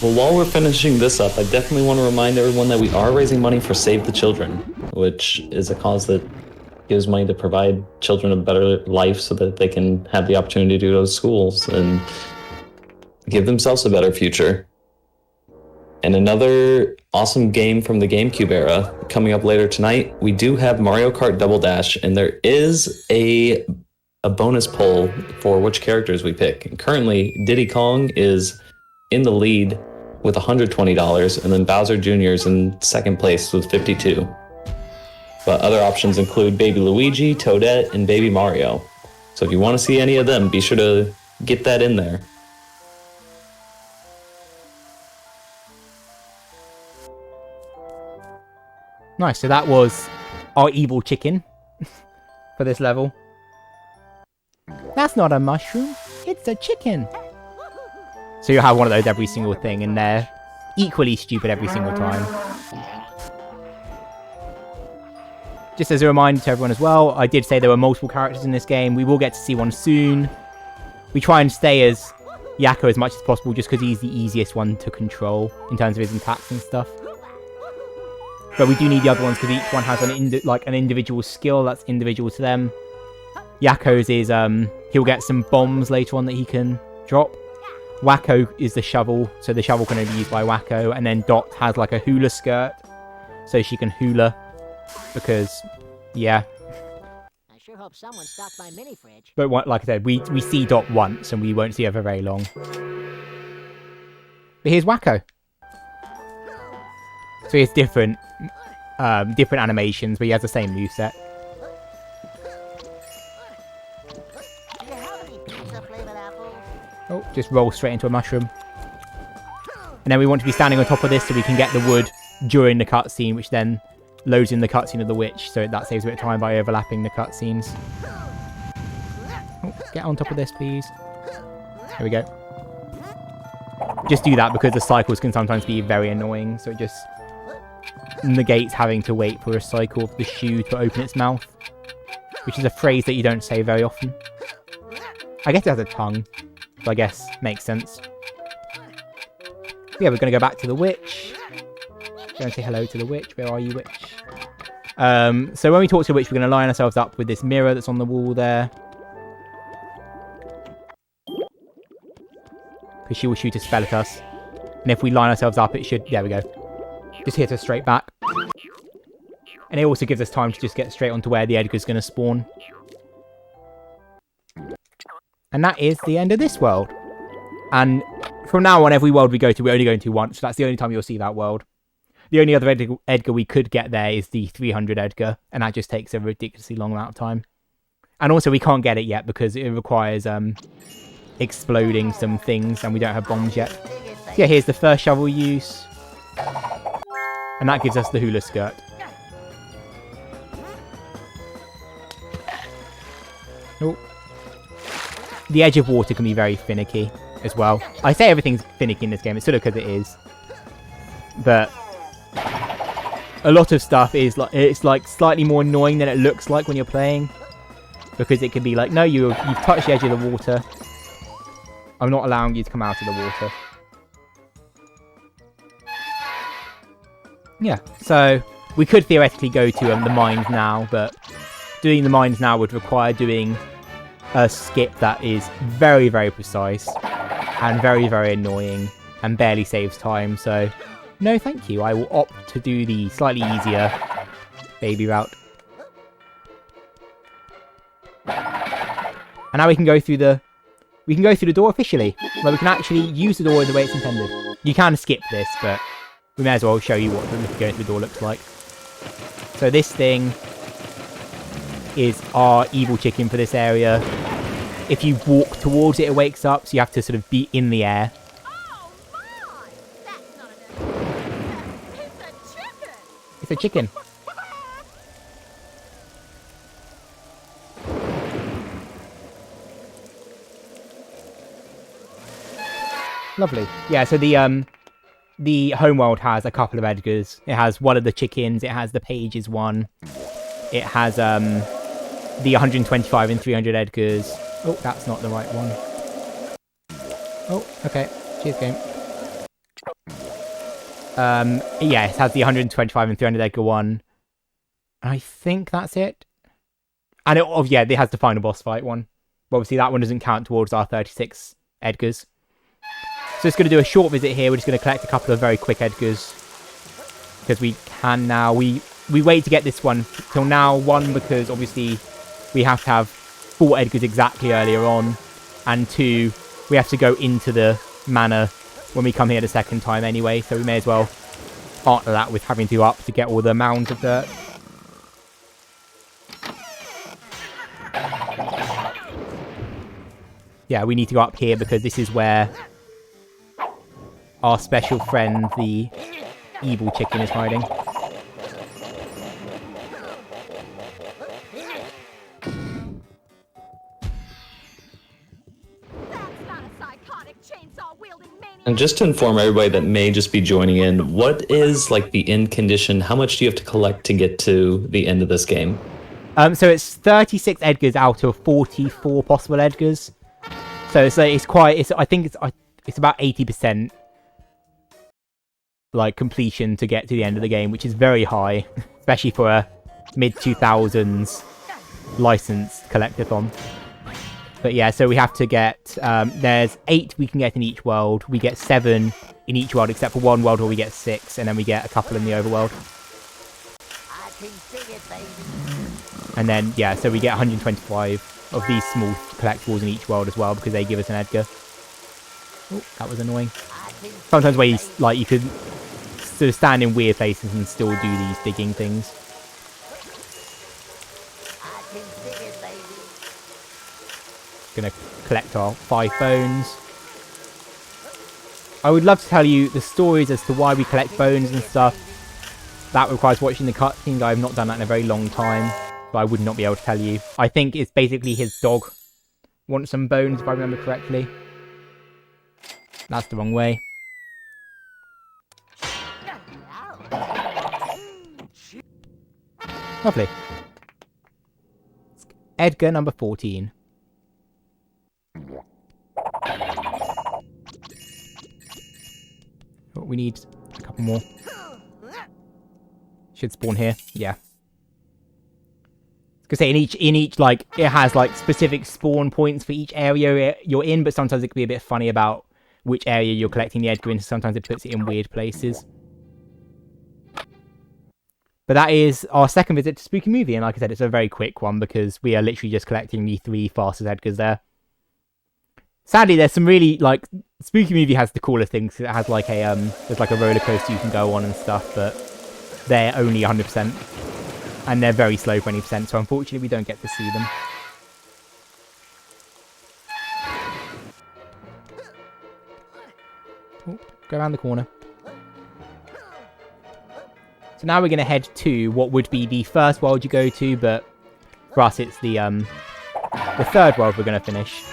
Well, while we're finishing this up, I definitely want to remind everyone that we are raising money for Save the Children, which is a cause that gives money to provide children a better life so that they can have the opportunity to go to schools and give themselves a better future. And another awesome game from the Gamecube era coming up later tonight, we do have Mario Kart Double Dash, and there is a bonus poll for which characters we pick. And currently, Diddy Kong is in the lead with $120, and then Bowser Jr. is in second place with $52. But other options include Baby Luigi, Toadette, and Baby Mario. So if you want to see any of them, be sure to get that in there. Nice, so that was our evil chicken for this level. That's not a mushroom, it's a chicken. So you'll have one of those every single thing, and they're equally stupid every single time. Just as a reminder to everyone as well, I did say there were multiple characters in this game. We will get to see one soon. We try and stay as Wacko as much as possible just because he's the easiest one to control in terms of his attacks and stuff. But we do need the other ones because each one has an individual skill that's individual to them. Wacko's is, he'll get some bombs later on that he can drop. Wacko is the shovel, so the shovel can only be used by Wacko. And then Dot has like a hula skirt, so she can hula. Because, yeah. I sure hope someone stocked my mini fridge. But like I said, we see Dot once and we won't see her for very long. But here's Wacko. So he has different animations, but he has the same moveset. Oh, just roll straight into a mushroom. And then we want to be standing on top of this so we can get the wood during the cutscene, which then loads in the cutscene of the witch, so that saves a bit of time by overlapping the cutscenes. Oh, get on top of this, please. There we go. Just do that because the cycles can sometimes be very annoying, so it just negates having to wait for a cycle of the shoe to open its mouth, which is a phrase that you don't say very often. I guess it has a tongue, so I guess makes sense. Yeah, we're going to go back to the witch. Go and say hello to the witch. Where are you, witch? So when we talk to the witch, we're going to line ourselves up with this mirror that's on the wall there. Because she will shoot a spell at us. And if we line ourselves up, it should... There we go. Just hit us straight back. And it also gives us time to just get straight onto where the Edgar's going to spawn. And that is the end of this world. And from now on, every world we go to, we're only going to once. So that's the only time you'll see that world. The only other Edgar we could get there is the 300 Edgar. And that just takes a ridiculously long amount of time. And also, we can't get it yet because it requires exploding some things. And we don't have bombs yet. So yeah, here's the first shovel use. And that gives us the hula skirt. Oh. The edge of water can be very finicky as well. I say everything's finicky in this game. It's sort of because it is. But a lot of stuff is like slightly more annoying than it looks like when you're playing. Because it can be like, no, you've touched the edge of the water. I'm not allowing you to come out of the water. Yeah, so we could theoretically go to the mines now, but doing the mines now would require doing a skip that is very, very precise and very, very annoying and barely saves time, so no thank you. I will opt to do the slightly easier baby route. And now we can go through the door officially, where we can actually use the door in the way it's intended. You can skip this, but we may as well show you what going through the door looks like. So this thing is our evil chicken for this area. If you walk towards it, it wakes up, so you have to sort of be in the air. Oh my! That's not an It's a chicken! It's a chicken. Lovely. Yeah, so the homeworld has a couple of Edgars. It has one of the chickens, it has the pages one. It has the 125 and 300 Edgars. Oh, that's not the right one. Oh, okay. Cheers, game. Yeah, it has the 125 and 300 Edgar one. I think that's it. And yeah, it has the final boss fight one. But obviously that one doesn't count towards our 36 Edgars. So it's going to do a short visit here. We're just going to collect a couple of very quick Edgars. Because we can now. We wait to get this one till now. One, because obviously we have to have 4 Edgars exactly earlier on. And 2, we have to go into the manor when we come here the second time anyway. So we may as well partner that with having to go up to get all the mounds of dirt. Yeah, we need to go up here because this is where our special friend, the evil chicken, is hiding. And just to inform everybody that may just be joining in, what is like the end condition? How much do you have to collect to get to the end of this game? So it's 36 Edgars out of 44 possible Edgars. So I think it's about 80% like completion to get to the end of the game, which is very high, especially for a mid-2000s licensed collectathon. But yeah, so we have to get, there's 8 we can get in each world. We get 7 in each world, except for one world where we get 6, and then we get a couple in the overworld. I can dig it, baby. And then, yeah, so we get 125 of these small collectibles in each world as well, because they give us an Edgar. Oh, that was annoying. Sometimes where you could sort of stand in weird places and still do these digging things. I can dig it, baby. Gonna collect our 5 bones. I would love to tell you the stories as to why we collect bones and stuff. That requires watching the cutscenes. I have not done that in a very long time, so I would not be able to tell you. I think it's basically his dog wants some bones, if I remember correctly. That's the wrong way. Lovely. Edgar number 14. Oh, we need a couple more. Should spawn here. Yeah. Because say in each like it has like specific spawn points for each area you're in, but sometimes it can be a bit funny about which area you're collecting the Edgar in. Sometimes it puts it in weird places. But that is our second visit to Spooky Movie, and like I said, it's a very quick one because we are literally just collecting the 3 fastest Edgars there. Sadly, there's some really, like, Spooky Movie has the cooler things. It has like a, there's like a roller coaster you can go on and stuff, but they're only 100%. And they're very slow for 20%, so unfortunately we don't get to see them. Oh, go around the corner. So now we're going to head to what would be the first world you go to, but for us it's the third world we're going to finish.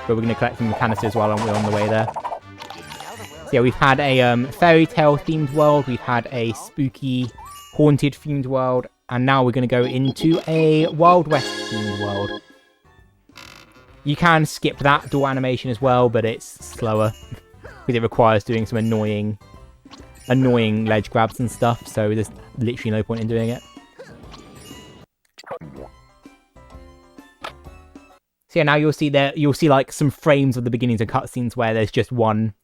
But we're going to collect some canisters while we're on the way there. So yeah, we've had a fairy tale themed world, we've had a spooky, haunted themed world, and now we're going to go into a Wild West themed world. You can skip that door animation as well, but it's slower because it requires doing some annoying ledge grabs and stuff, so there's literally no point in doing it. So yeah, now you'll see like some frames of the beginnings of cutscenes where there's just one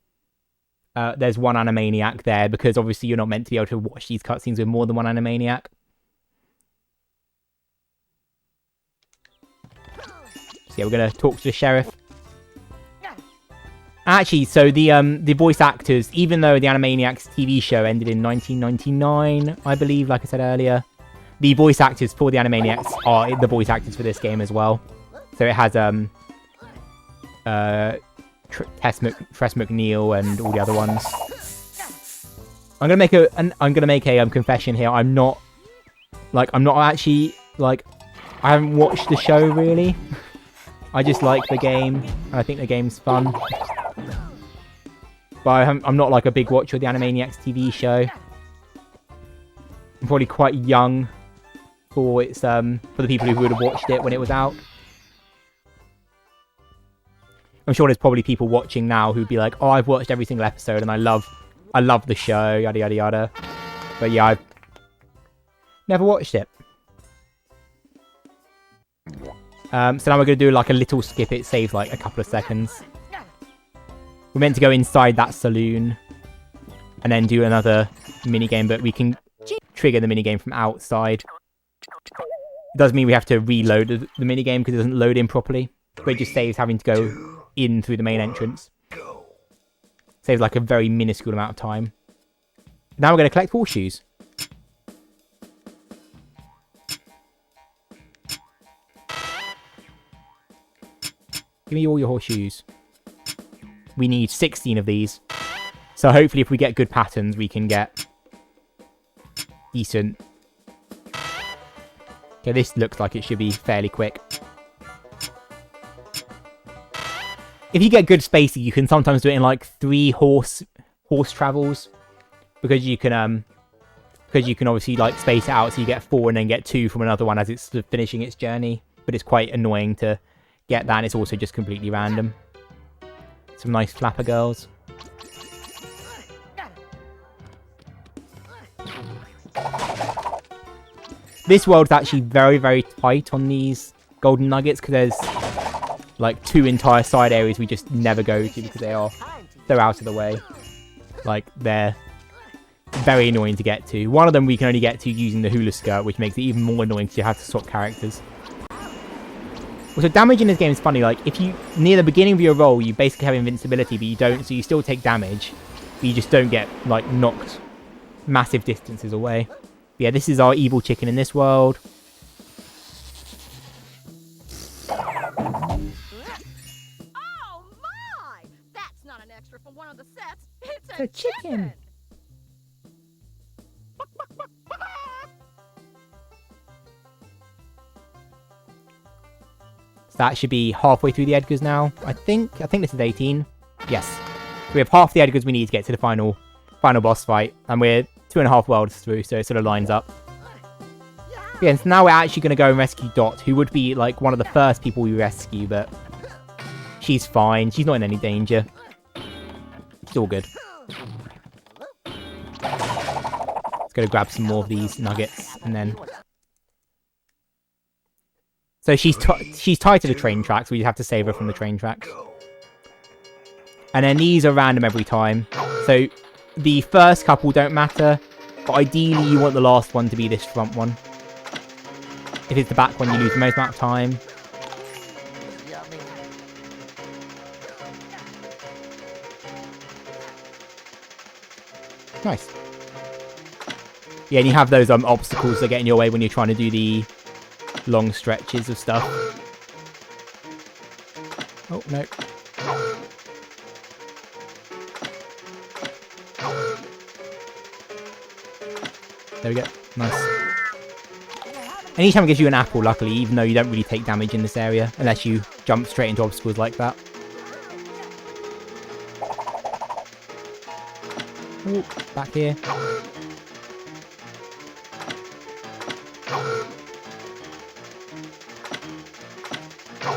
there's one Animaniac there, because obviously you're not meant to be able to watch these cutscenes with more than one Animaniac. So yeah, we're gonna talk to the sheriff. Actually, so the voice actors, even though the Animaniacs TV show ended in 1999, I believe, like I said earlier, the voice actors for the Animaniacs are the voice actors for this game as well. So it has Tress McNeil and all the other ones. I'm gonna make a confession here. I'm not actually like, I haven't watched the show really. I just like the game, and I think the game's fun. But I'm not like a big watcher of the Animaniacs TV show. I'm probably quite young for its for the people who would have watched it when it was out. I'm sure there's probably people watching now who'd be like, "Oh, I've watched every single episode and I love the show, yada yada yada." But yeah, I've never watched it. So now we're going to do like a little skip. It saves like a couple of seconds. We're meant to go inside that saloon and then do another minigame, but we can trigger the minigame from outside. It does mean we have to reload the minigame because it doesn't load in properly. But it just saves having to go in through the main entrance. Saves like a very minuscule amount of time. Now we're going to collect horseshoes. Give me all your horseshoes. We need 16 of these. So hopefully if we get good patterns, we can get decent. Okay, this looks like it should be fairly quick. If you get good spacing, you can sometimes do it in like 3 horse travels. Because you can obviously like space it out so you get 4 and then get 2 from another one as it's sort of finishing its journey. But it's quite annoying to get that, and it's also just completely random. Some nice flapper girls. This world's actually very, very tight on these golden nuggets because there's like 2 entire side areas we just never go to because they are so out of the way. Like, they're very annoying to get to. One of them we can only get to using the hula skirt, which makes it even more annoying because you have to swap characters. Also, damage in this game is funny. Like, if you, near the beginning of your roll, you basically have invincibility, but you don't, so you still take damage, but you just don't get, like, knocked massive distances away. But yeah, this is our evil chicken in this world. Oh my! That's not an extra for one of the sets. It's a chicken. So that should be halfway through the Edgars now. I think this is 18. Yes. We have half the Edgars we need to get to the final boss fight. And we're 2.5 worlds through, so it sort of lines up. Yeah, so now we're actually going to go and rescue Dot, who would be like one of the first people we rescue, but she's fine. She's not in any danger. It's all good. Let's go to grab some more of these nuggets, and then... So she's tied to the train tracks, so we have to save her from the train tracks. And then these are random every time. So the first couple don't matter, but ideally you want the last one to be this front one. If it's the back one, you lose the most amount of time. Nice. Yeah, and you have those obstacles that get in your way when you're trying to do the long stretches of stuff. Oh, no. There we go. Nice. And each time it gives you an apple, luckily, even though you don't really take damage in this area, unless you jump straight into obstacles like that. Ooh, back here.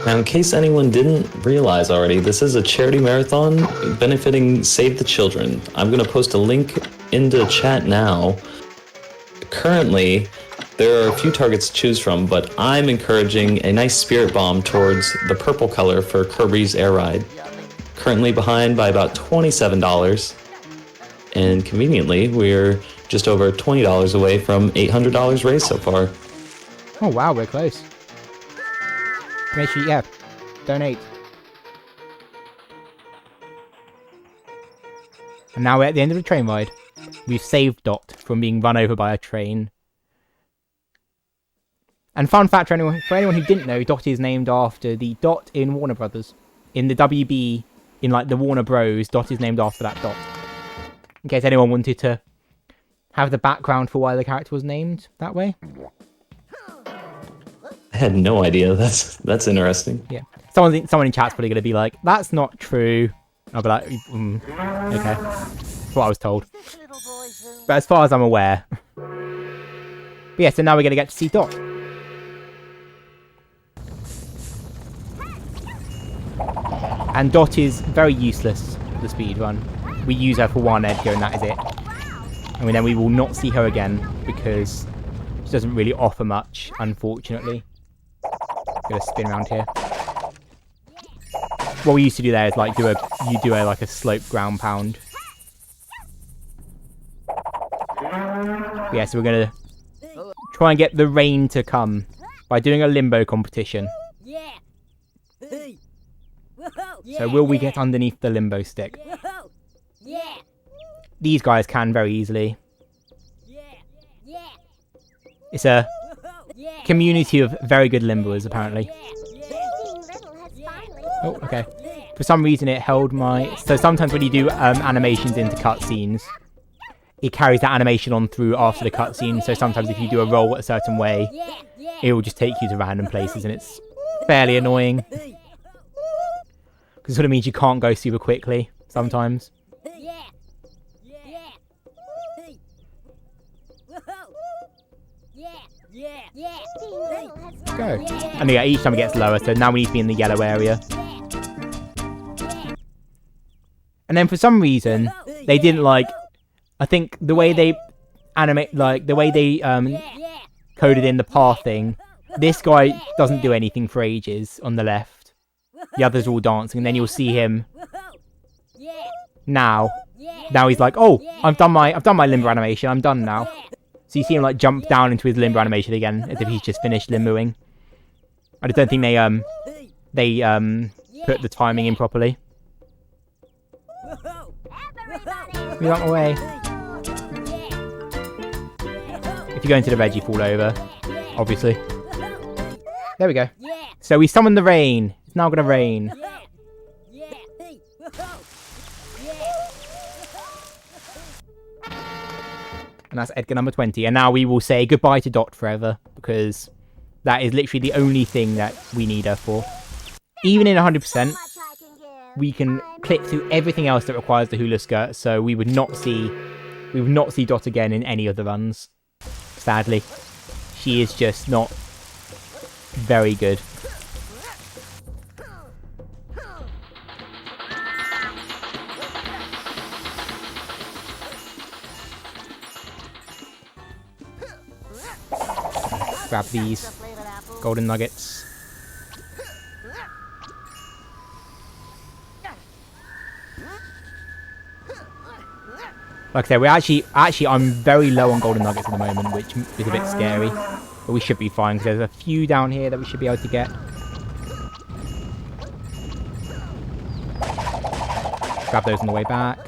Now, in case anyone didn't realize already, this is a charity marathon benefiting Save the Children. I'm going to post a link into chat now. Currently, there are a few targets to choose from, but I'm encouraging a nice spirit bomb towards the purple color for Kirby's Air Ride. Currently behind by about $27. and conveniently, we're just over $20 away from $800 raised so far. Oh wow, we're close. Make sure, yeah, donate. And now we're at the end of the train ride. We've saved Dot from being run over by a train. And fun fact for anyone who didn't know, Dot is named after the Dot in Warner Brothers. In the WB, in like the Warner Bros, Dot is named after that Dot. In case anyone wanted to have the background for why the character was named that way. I had no idea. That's interesting. Yeah. Someone in chat's probably going to be like, that's not true. I'll be like, okay. That's what I was told. But as far as I'm aware. But yeah, so now we're going to get to see Dot. And Dot is very useless for the speed run. We use her for one Edgar and that is it. And then we will not see her again because she doesn't really offer much, unfortunately. Gonna spin around here. What we used to do there is like do a slope ground pound. Yeah, so we're gonna try and get the rain to come by doing a limbo competition. So will we get underneath the limbo stick? These guys can very easily. It's a community of very good limboers, apparently. Oh, okay. For some reason it held my... So sometimes when you do animations into cutscenes, it carries that animation on through after the cutscene. So sometimes if you do a roll a certain way, it will just take you to random places and it's fairly annoying. Because it sort of means you can't go super quickly sometimes. Go. And yeah, each time it gets lower, so now we need to be in the yellow area. And then for some reason, they didn't like... I think the way they animate, like, the way they coded in the pathing, this guy doesn't do anything for ages on the left. The others are all dancing, and then you'll see him now. Now he's like, oh, I've done my limbo animation, I'm done now. So you see him like jump down into his limbo animation again, as if he's just finished limboing. I just don't think they put the timing in properly. Move out my way. If you go into the red, you fall over, obviously. There we go. So we summon the rain. It's now gonna rain. And that's Edgar number 20. And now we will say goodbye to Dot forever, because that is literally the only thing that we need her for. Even in 100%, we can click through everything else that requires the hula skirt, so we would not see Dot again in any of the runs. Sadly. She is just not very good. Grab these golden nuggets. Like I said, we're actually I'm very low on golden nuggets at the moment, which is a bit scary. But we should be fine, because there's a few down here that we should be able to get. Grab those on the way back.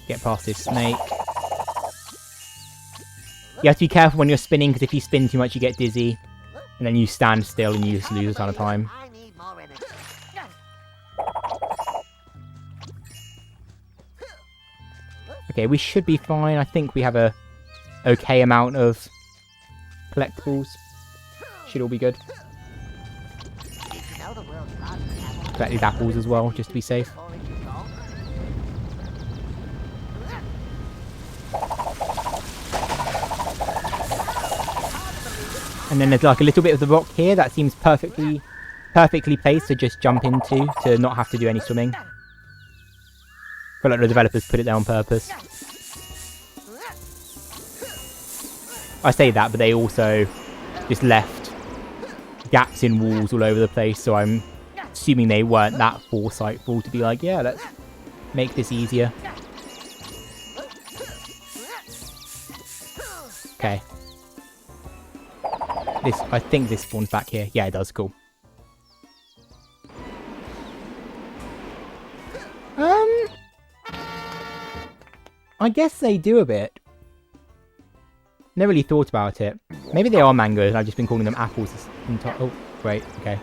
Get past this snake. You have to be careful when you're spinning, because if you spin too much, you get dizzy. And then you stand still and you just lose a ton of time. Okay, we should be fine. I think we have a okay amount of collectibles. Should all be good. Collect these apples as well, just to be safe. And then there's like a little bit of the rock here that seems perfectly placed to just jump into, to not have to do any swimming. I feel like the developers put it there on purpose. I say that, but they also just left gaps in walls all over the place, so I'm assuming they weren't that foresightful to be like, yeah, let's make this easier. Okay. I think this spawns back here. Yeah, it does. Cool. I guess they do a bit. Never really thought about it. Maybe they are mangoes and I've just been calling them apples this entire... Oh, great. Okay.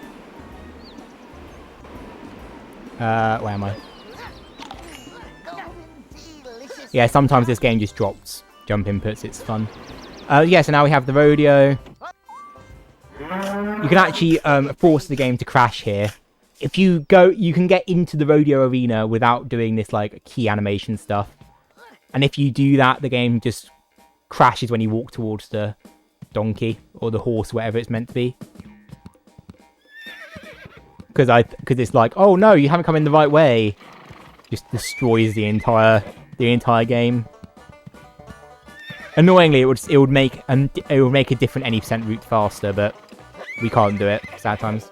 Where am I? Yeah, sometimes this game just drops jump inputs. It's fun. Yeah, so now we have the rodeo. You can actually force the game to crash here. If you go, you can get into the rodeo arena without doing this like key animation stuff. And if you do that, the game just crashes when you walk towards the donkey or the horse, whatever it's meant to be. Because it's like, oh no, you haven't come in the right way. Just destroys the entire game. Annoyingly, it would make a different any percent route faster, but we can't do it. Sad times.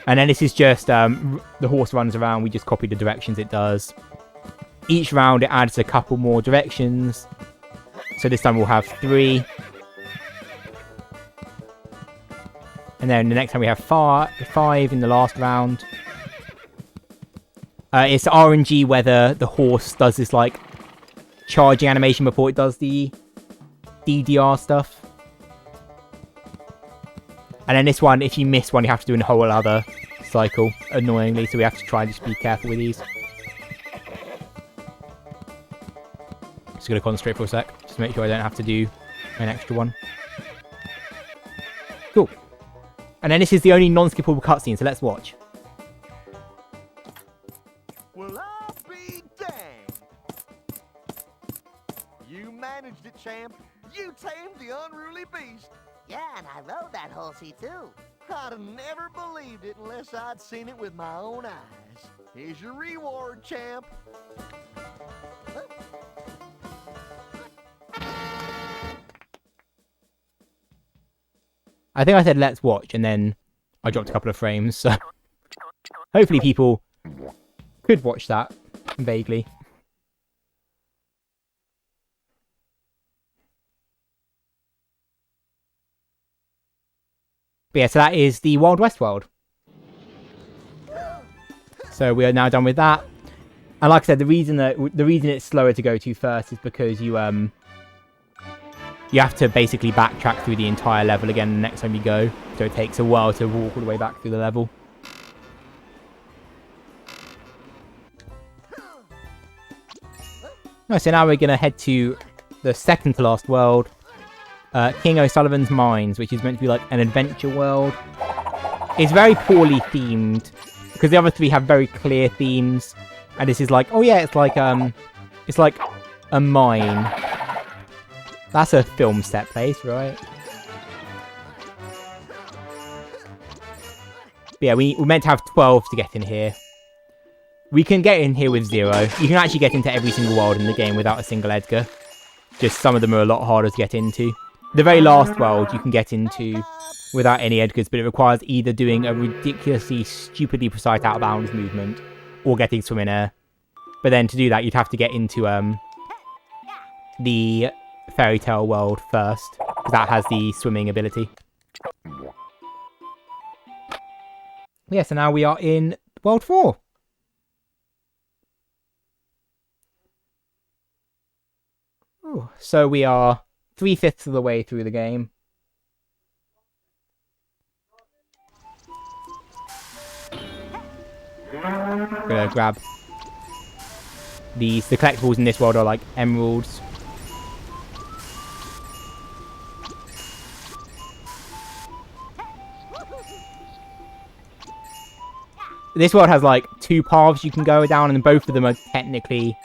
And then this is just the horse runs around. We just copy the directions it does. Each round it adds a couple more directions. So this time we'll have 3. And then the next time we have 5 in the last round. It's RNG whether the horse does this like charging animation before it does the DDR stuff. And then this one, if you miss one, you have to do a whole other cycle, annoyingly. So we have to try and just be careful with these. Just going to concentrate for a sec, just to make sure I don't have to do an extra one. Cool. And then this is the only non-skippable cutscene, so let's watch. Well, I'll be danged. You managed it, champ. You tamed the unruly beast. Yeah, and I rode that horsey too. I'd have never believed it unless I'd seen it with my own eyes. Here's your reward, champ. I think I said let's watch, and then I dropped a couple of frames, so hopefully people could watch that vaguely. But yeah, so that is the Wild West world. So we are now done with that. And like I said, the reason it's slower to go to first is because you have to basically backtrack through the entire level again the next time you go. So it takes a while to walk all the way back through the level. Right, so now we're going to head to the second to last world. King O'Sullivan's Mines, which is meant to be like an adventure world. It's very poorly themed, because the other 3 have very clear themes. And this is like, oh yeah, it's like a mine. That's a film set place, right? But yeah, we're meant to have 12 to get in here. We can get in here with 0. You can actually get into every single world in the game without a single Edgar. Just some of them are a lot harder to get into. The very last world you can get into without any Edgars, but it requires either doing a ridiculously, stupidly precise out-of-bounds movement or getting swim in air. But then to do that, you'd have to get into the fairy tale world first, because that has the swimming ability. Yeah, so now we are in World 4. Ooh, so we are 3/5 of the way through the game. I'm gonna grab these. The collectibles in this world are like emeralds. This world has like 2 paths you can go down, and both of them are technically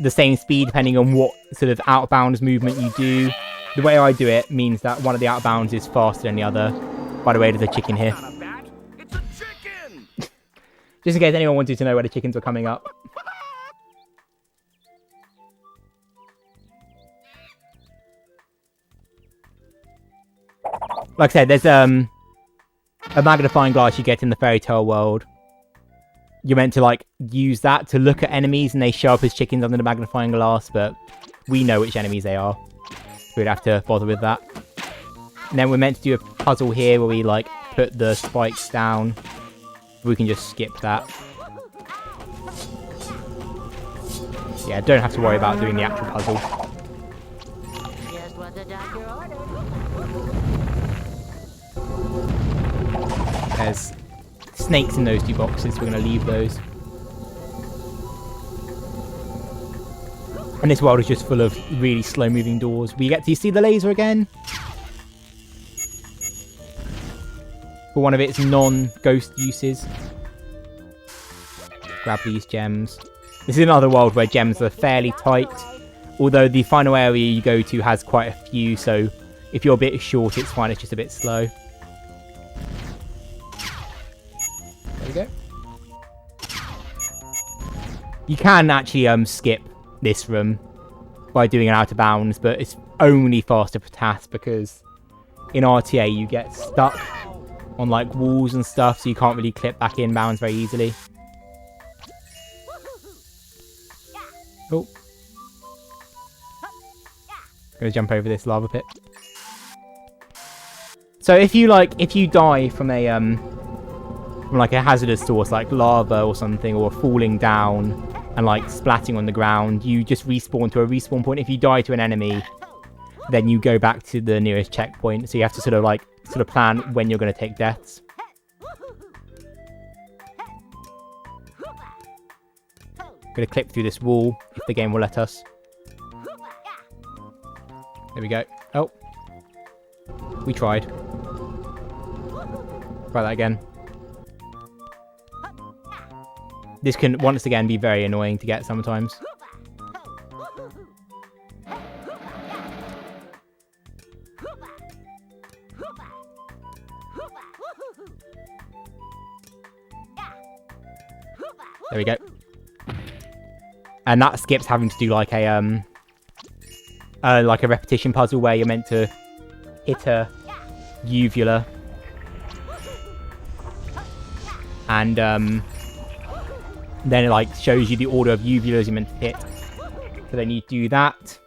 the same speed depending on what sort of out-of-bounds movement you do. The way I do it means that one of the out-of-bounds is faster than the other. By the way, there's a chicken here. It's a chicken! Just in case anyone wanted to know where the chickens were coming up. Like I said, there's a magnifying glass you get in the fairy tale world. You're meant to like use that to look at enemies and they show up as chickens under the magnifying glass, but we know which enemies they are. We would have to bother with that. And then we're meant to do a puzzle here where we like put the spikes down. We can just skip that. Yeah, don't have to worry about doing the actual puzzle. Just what the doctor ordered. There's snakes in those 2 boxes. We're going to leave those. And this world is just full of really slow-moving doors. We get to see the laser again. For one of its non-ghost uses. Grab these gems. This is another world where gems are fairly tight. Although the final area you go to has quite a few, so if you're a bit short, it's fine. It's just a bit slow. There we go. You can actually skip this room by doing an out of bounds, but it's only faster for tasks because in RTA you get stuck on like walls and stuff, so you can't really clip back in bounds very easily. Oh. Gonna jump over this lava pit. So if you die from a from like a hazardous source like lava or something, or falling down and like splatting on the ground, you just respawn to a respawn point. If you die to an enemy, then you go back to the nearest checkpoint. So you have to sort of plan when you're going to take deaths. Gonna clip through this wall if the game will let us. There we go. Oh, we tried. Try that again. This can once again be very annoying to get sometimes. There we go. And that skips having to do like a repetition puzzle where you're meant to hit a uvula. And then it like shows you the order of uvulas you're meant to hit. So then you do that.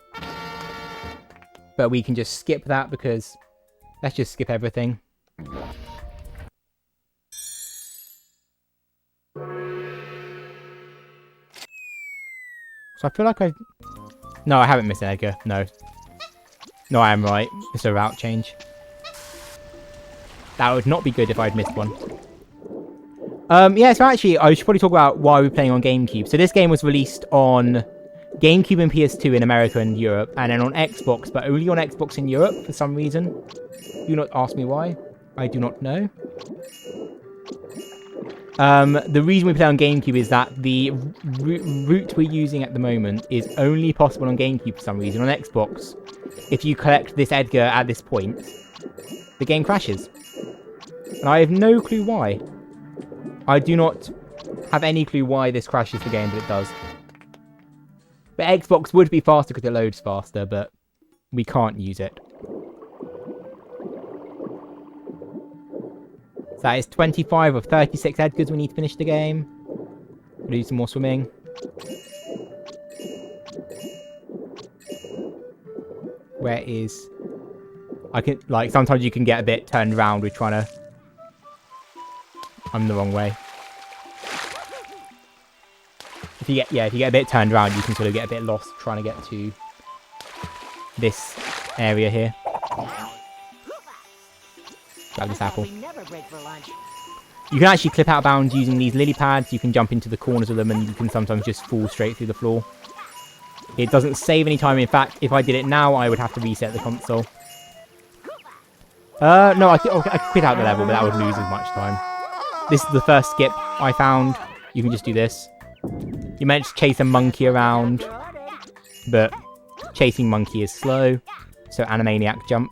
But we can just skip that because let's just skip everything. So I feel like No, I haven't missed Edgar. No. No, I am right. It's a route change. That would not be good if I'd missed one. Yeah, so actually, I should probably talk about why we're playing on Gamecube. So this game was released on Gamecube and PS2 in America and Europe, and then on Xbox, but only on Xbox in Europe for some reason. Do not ask me why. I do not know. The reason we play on Gamecube is that the route we're using at the moment is only possible on Gamecube for some reason. On Xbox, if you collect this Edgar at this point, the game crashes. And I have no clue why. I do not have any clue why this crashes the game, but it does. But Xbox would be faster because it loads faster, but we can't use it. So that is 25 of 36 Edgars we need to finish the game. We'll do some more swimming. Where is... I can, like, sometimes you can get a bit turned around with trying to... I'm the wrong way. If you get a bit turned around, you can sort of get a bit lost trying to get to this area here. Grab this apple. You can actually clip out bounds using these lily pads. You can jump into the corners of them and you can sometimes just fall straight through the floor. It doesn't save any time. In fact, if I did it now, I would have to reset the console. No, I could quit out the level, but that would lose as much time. This is the first skip I found. You can just do this. You meant to chase a monkey around, but chasing monkey is slow. So Animaniac jump.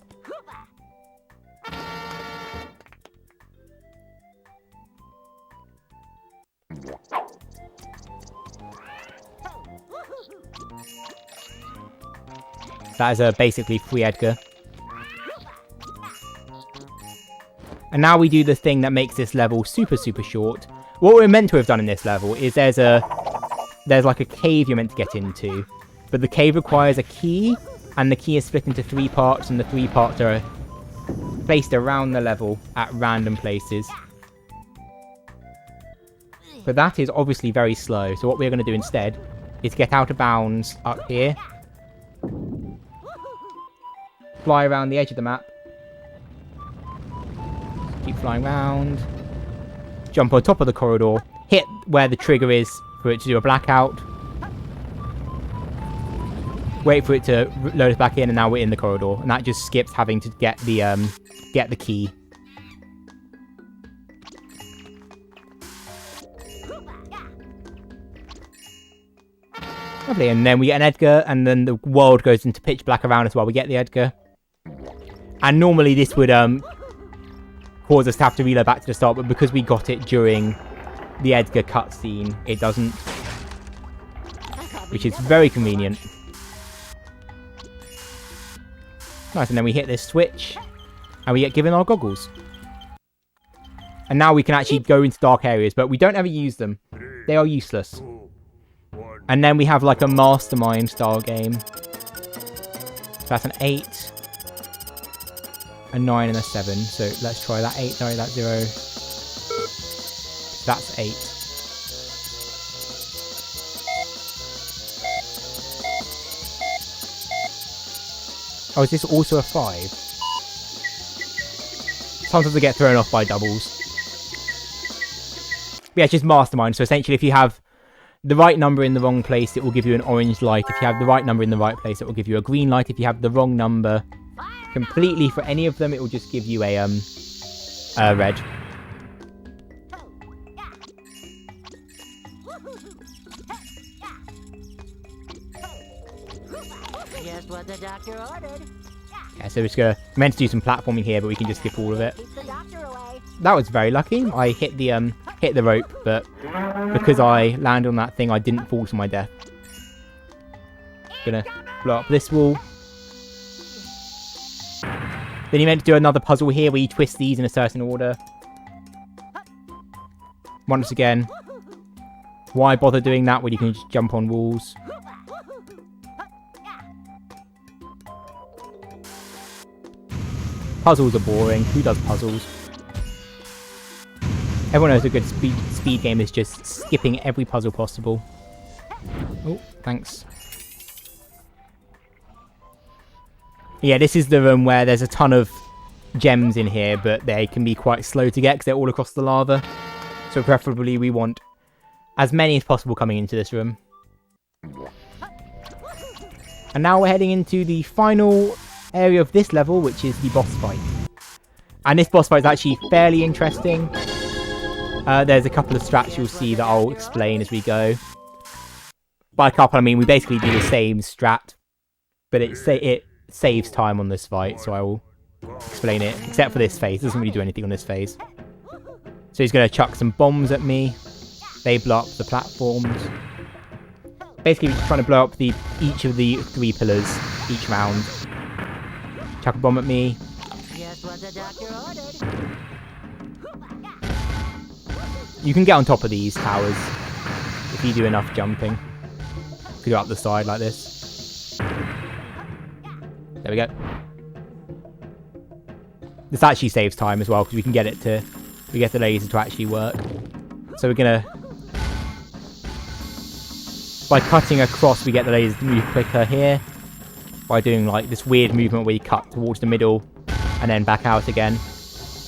That is a basically free Edgar. And now we do the thing that makes this level super, super short. What we're meant to have done in this level is there's like a cave you're meant to get into. But the cave requires a key, and the key is split into 3 parts, and the 3 parts are placed around the level at random places. But that is obviously very slow, so what we're going to do instead is get out of bounds up here. Fly around the edge of the map. Keep flying around. Jump on top of the corridor. Hit where the trigger is for it to do a blackout. Wait for it to load us back in, and now we're in the corridor. And that just skips having to get the key. Lovely, and then we get an Edgar, and then the world goes into pitch black around us while we get the Edgar. And normally this would cause us to have to reload back to the start, but because we got it during the Edgar cutscene, it doesn't. Which is very convenient. Nice, and then we hit this switch, and we get given our goggles. And now we can actually go into dark areas, but we don't ever use them. They are useless. And then we have like a mastermind style game. So that's an 8, a 9, and a 7. So let's try that 8. Sorry, that's 0. That's 8. Oh, is this also a 5? Sometimes I get thrown off by doubles. But yeah, it's just mastermind. So essentially, if you have the right number in the wrong place, it will give you an orange light. If you have the right number in the right place, it will give you a green light. If you have the wrong number completely for any of them, it will just give you a red. Just what the doctor ordered. Yeah, so we're just meant to do some platforming here, but we can just skip all of it. Keep the doctor away. That was very lucky. I hit the rope, but because I landed on that thing, I didn't fall to my death. Gonna blow up this wall. Then you meant to do another puzzle here where you twist these in a certain order. Once again, why bother doing that when you can just jump on walls? Puzzles are boring. Who does puzzles? Everyone knows a good speed game is just skipping every puzzle possible. Oh, thanks. Yeah, this is the room where there's a ton of gems in here, but they can be quite slow to get because they're all across the lava. So preferably we want as many as possible coming into this room. And now we're heading into the final area of this level, which is the boss fight. And this boss fight is actually fairly interesting. There's a couple of strats you'll see that I'll explain as we go. By a couple, I mean we basically do the same strat, but it saves time on this fight, so I will explain it. Except for this phase, it doesn't really do anything on this phase. So he's going to chuck some bombs at me. They blow up the platforms. Basically, we're just trying to blow up each of the 3 pillars each round. Chuck a bomb at me. Just what the doctor ordered. You can get on top of these towers if you do enough jumping. You can go up the side like this. There we go. This actually saves time as well because we can get the laser to actually work. So we're gonna, by cutting across, we get the laser to move quicker here. By doing like this weird movement where you cut towards the middle and then back out again,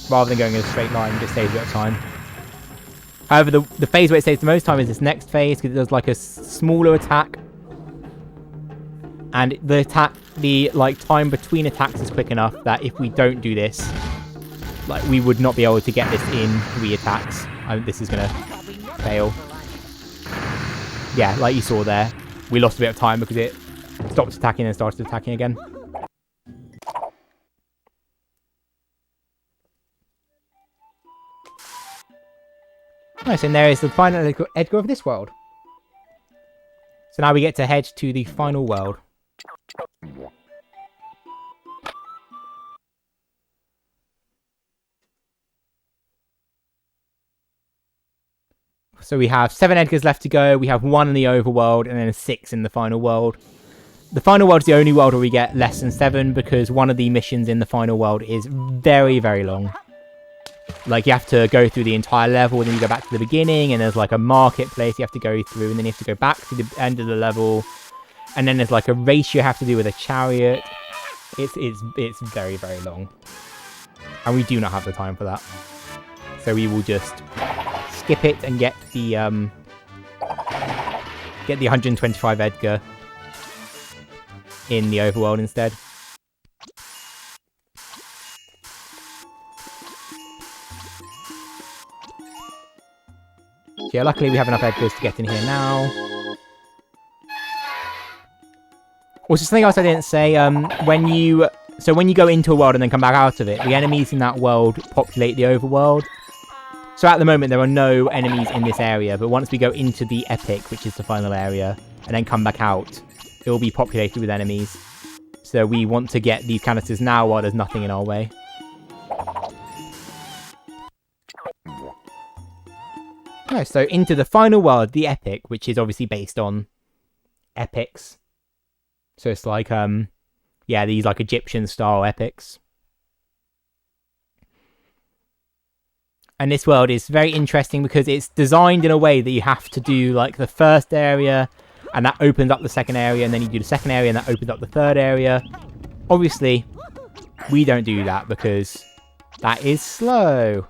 rather than going in a straight line, it just saves a bit of time. However, the phase where it saves the most time is this next phase because it does like a smaller attack, and the time between attacks is quick enough that if we don't do this, like we would not be able to get this in 3 attacks. This is gonna fail. Yeah, like you saw there, we lost a bit of time because it stopped attacking and started attacking again. Nice, and there is the final Edgar of this world. So now we get to head to the final world. So we have 7 Edgars left to go. We have 1 in the overworld and then 6 in the final world. The final world is the only world where we get less than 7 because one of the missions in the final world is very, very long. Like, you have to go through the entire level, and then you go back to the beginning, and there's like a marketplace you have to go through, and then you have to go back to the end of the level, and then there's like a race you have to do with a chariot. It's very, very long, and we do not have the time for that. So we will just skip it and get the 125 Edgar in the overworld instead. So yeah, luckily we have enough Edgars to get in here now. Also, something else I didn't say, when you go into a world and then come back out of it, the enemies in that world populate the overworld. So at the moment there are no enemies in this area, but once we go into the Epic, which is the final area, and then come back out, it will be populated with enemies. So we want to get these canisters now while there's nothing in our way. Yeah, so into the final world, the Epic, which is obviously based on epics. So it's like, yeah, these like Egyptian style epics. And this world is very interesting because it's designed in a way that you have to do like the first area, and that opens up the second area, and then you do the second area, and that opens up the third area. Obviously, we don't do that because that is slow.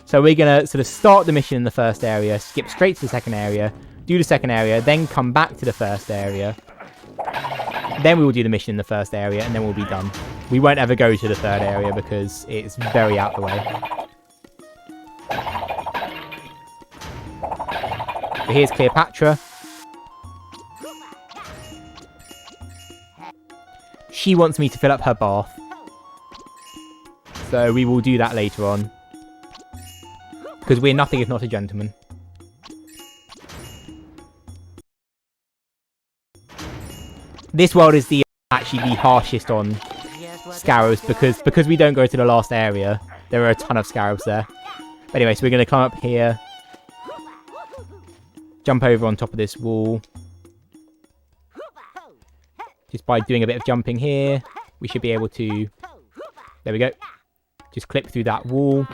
So we're going to sort of start the mission in the first area, skip straight to the second area, do the second area, then come back to the first area. Then we will do the mission in the first area, and then we'll be done. We won't ever go to the third area because it's very out the way. So here's Cleopatra. She wants me to fill up her bath. So we will do that later on. Because we're nothing if not a gentleman. This world is actually the harshest on scarabs because we don't go to the last area. There are a ton of scarabs there. But anyway, so we're going to climb up here. Jump over on top of this wall. Just by doing a bit of jumping here, we should be able to... There we go. Just clip through that wall.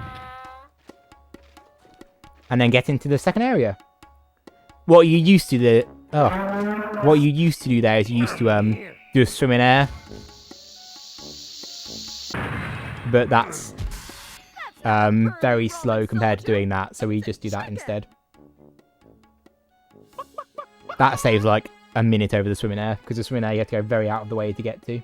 And then get into the second area. What you used to do... what you used to do there is you used to do a swim in air. But that's very slow compared to doing that, so we just do that instead. That saves like a minute over the swim in air, because the swim in air you have to go very out of the way to get to.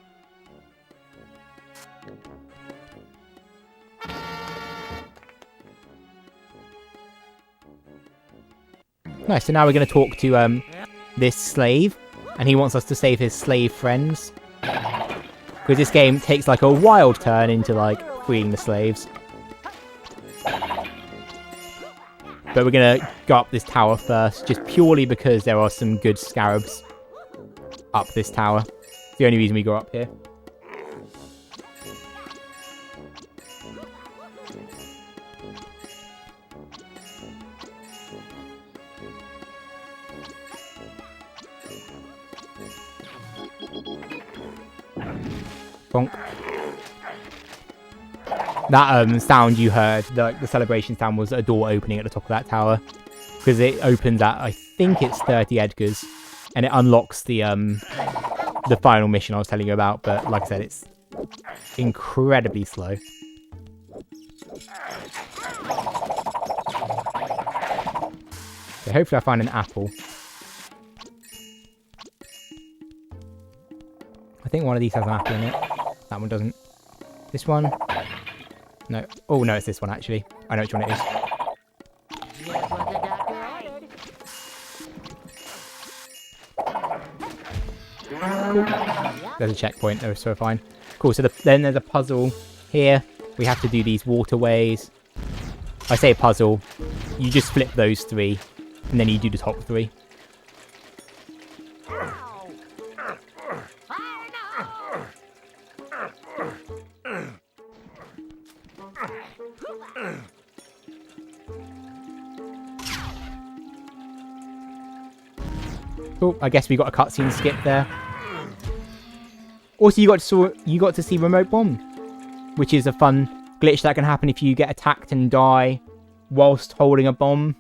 Nice, so now we're going to talk to this slave, and he wants us to save his slave friends. Because this game takes like a wild turn into like freeing the slaves. But we're going to go up this tower first, just purely because there are some good scarabs up this tower. It's the only reason we go up here. Bonk. That sound you heard, the celebration sound, was a door opening at the top of that tower. Because it opens at, I think it's 30 Edgars. And it unlocks the final mission I was telling you about. But like I said, it's incredibly slow. So hopefully I find an apple. I think one of these has an apple in it. That one doesn't. This one? No. Oh, no, it's this one, actually. I know which one it is. Just what the doctor ordered. There's a checkpoint. That was so fine. Cool, so then there's a puzzle here. We have to do these waterways. I say puzzle. You just flip those 3, and then you do the top 3. Oh, I guess we got a cutscene skip there. Also, you got to see Remote Bomb, which is a fun glitch that can happen if you get attacked and die whilst holding a bomb.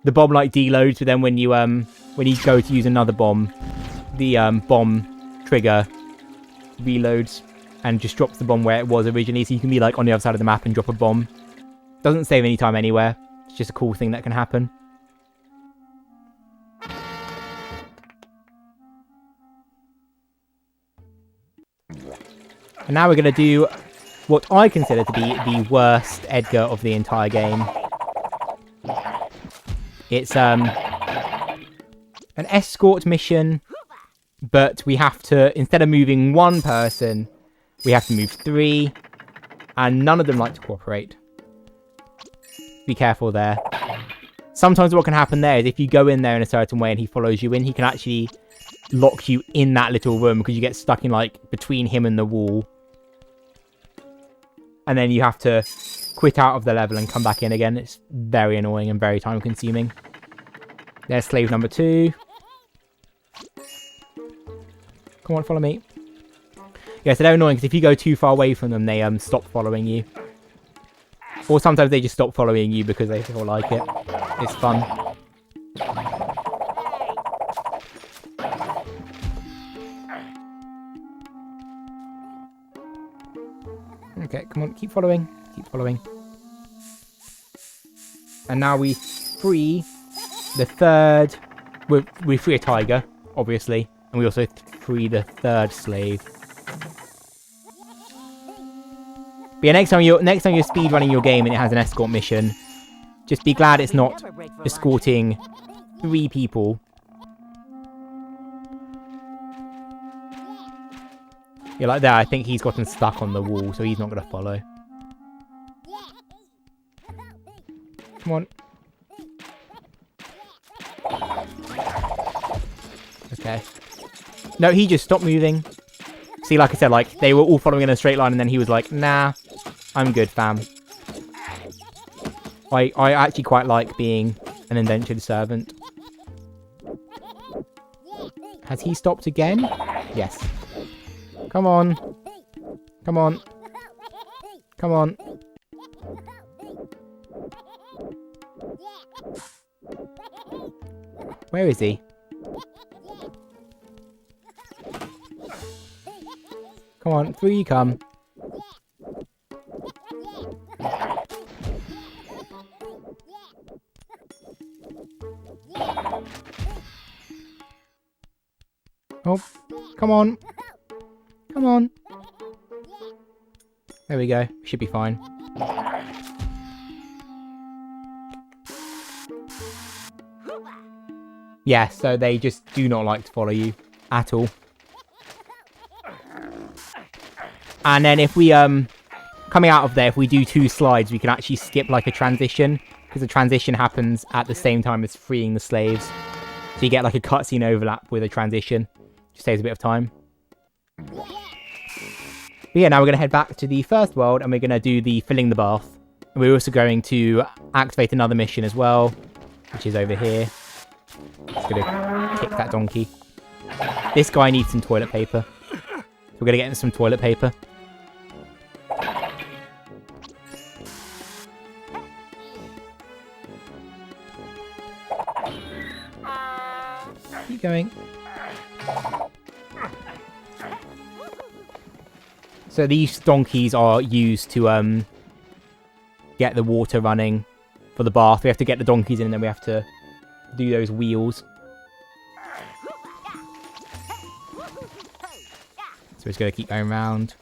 The bomb like deloads, but then when you go to use another bomb, the bomb trigger reloads and just drops the bomb where it was originally, so you can be like on the other side of the map and drop a bomb. Doesn't save any time anywhere. It's just a cool thing that can happen. And now we're going to do what I consider to be the worst Edgar of the entire game. It's an escort mission, but we have to, instead of moving one person, we have to move 3, and none of them like to cooperate. Be careful there. Sometimes what can happen there is if you go in there in a certain way and he follows you in, he can actually lock you in that little room because you get stuck in like between him and the wall. And then you have to quit out of the level and come back in again. It's very annoying and very time consuming. There's slave number 2. Come on, follow me. Yeah, so they're annoying because if you go too far away from them, they stop following you. Or sometimes they just stop following you because they feel like it. It's fun. Okay, come on, keep following. Keep following. And now we free the third... We free a tiger, obviously. And we also free the third slave. But yeah, next time you're speedrunning your game and it has an escort mission, just be glad it's not escorting 3 people. Yeah, like that, I think he's gotten stuck on the wall, so he's not going to follow. Come on. Okay. No, he just stopped moving. See, like I said, like, they were all following in a straight line, and then he was like, nah, I'm good, fam. I actually quite like being an indentured servant. Has he stopped again? Yes. Come on. Come on. Come on. Where is he? Come on, through you come. Oh, come on. Come on. There we go. Should be fine. Yeah, so they just do not like to follow you at all. And then if we, coming out of there, if we do 2 slides, we can actually skip like a transition. Because the transition happens at the same time as freeing the slaves. So you get like a cutscene overlap with a transition. Just saves a bit of time. But yeah, now we're going to head back to the first world and we're going to do the filling the bath. And we're also going to activate another mission as well, which is over here. Just going to kick that donkey. This guy needs some toilet paper. So we're going to get him some toilet paper. Keep going. So these donkeys are used to get the water running for the bath. We have to get the donkeys in and then we have to do those wheels. So it's going to keep going round.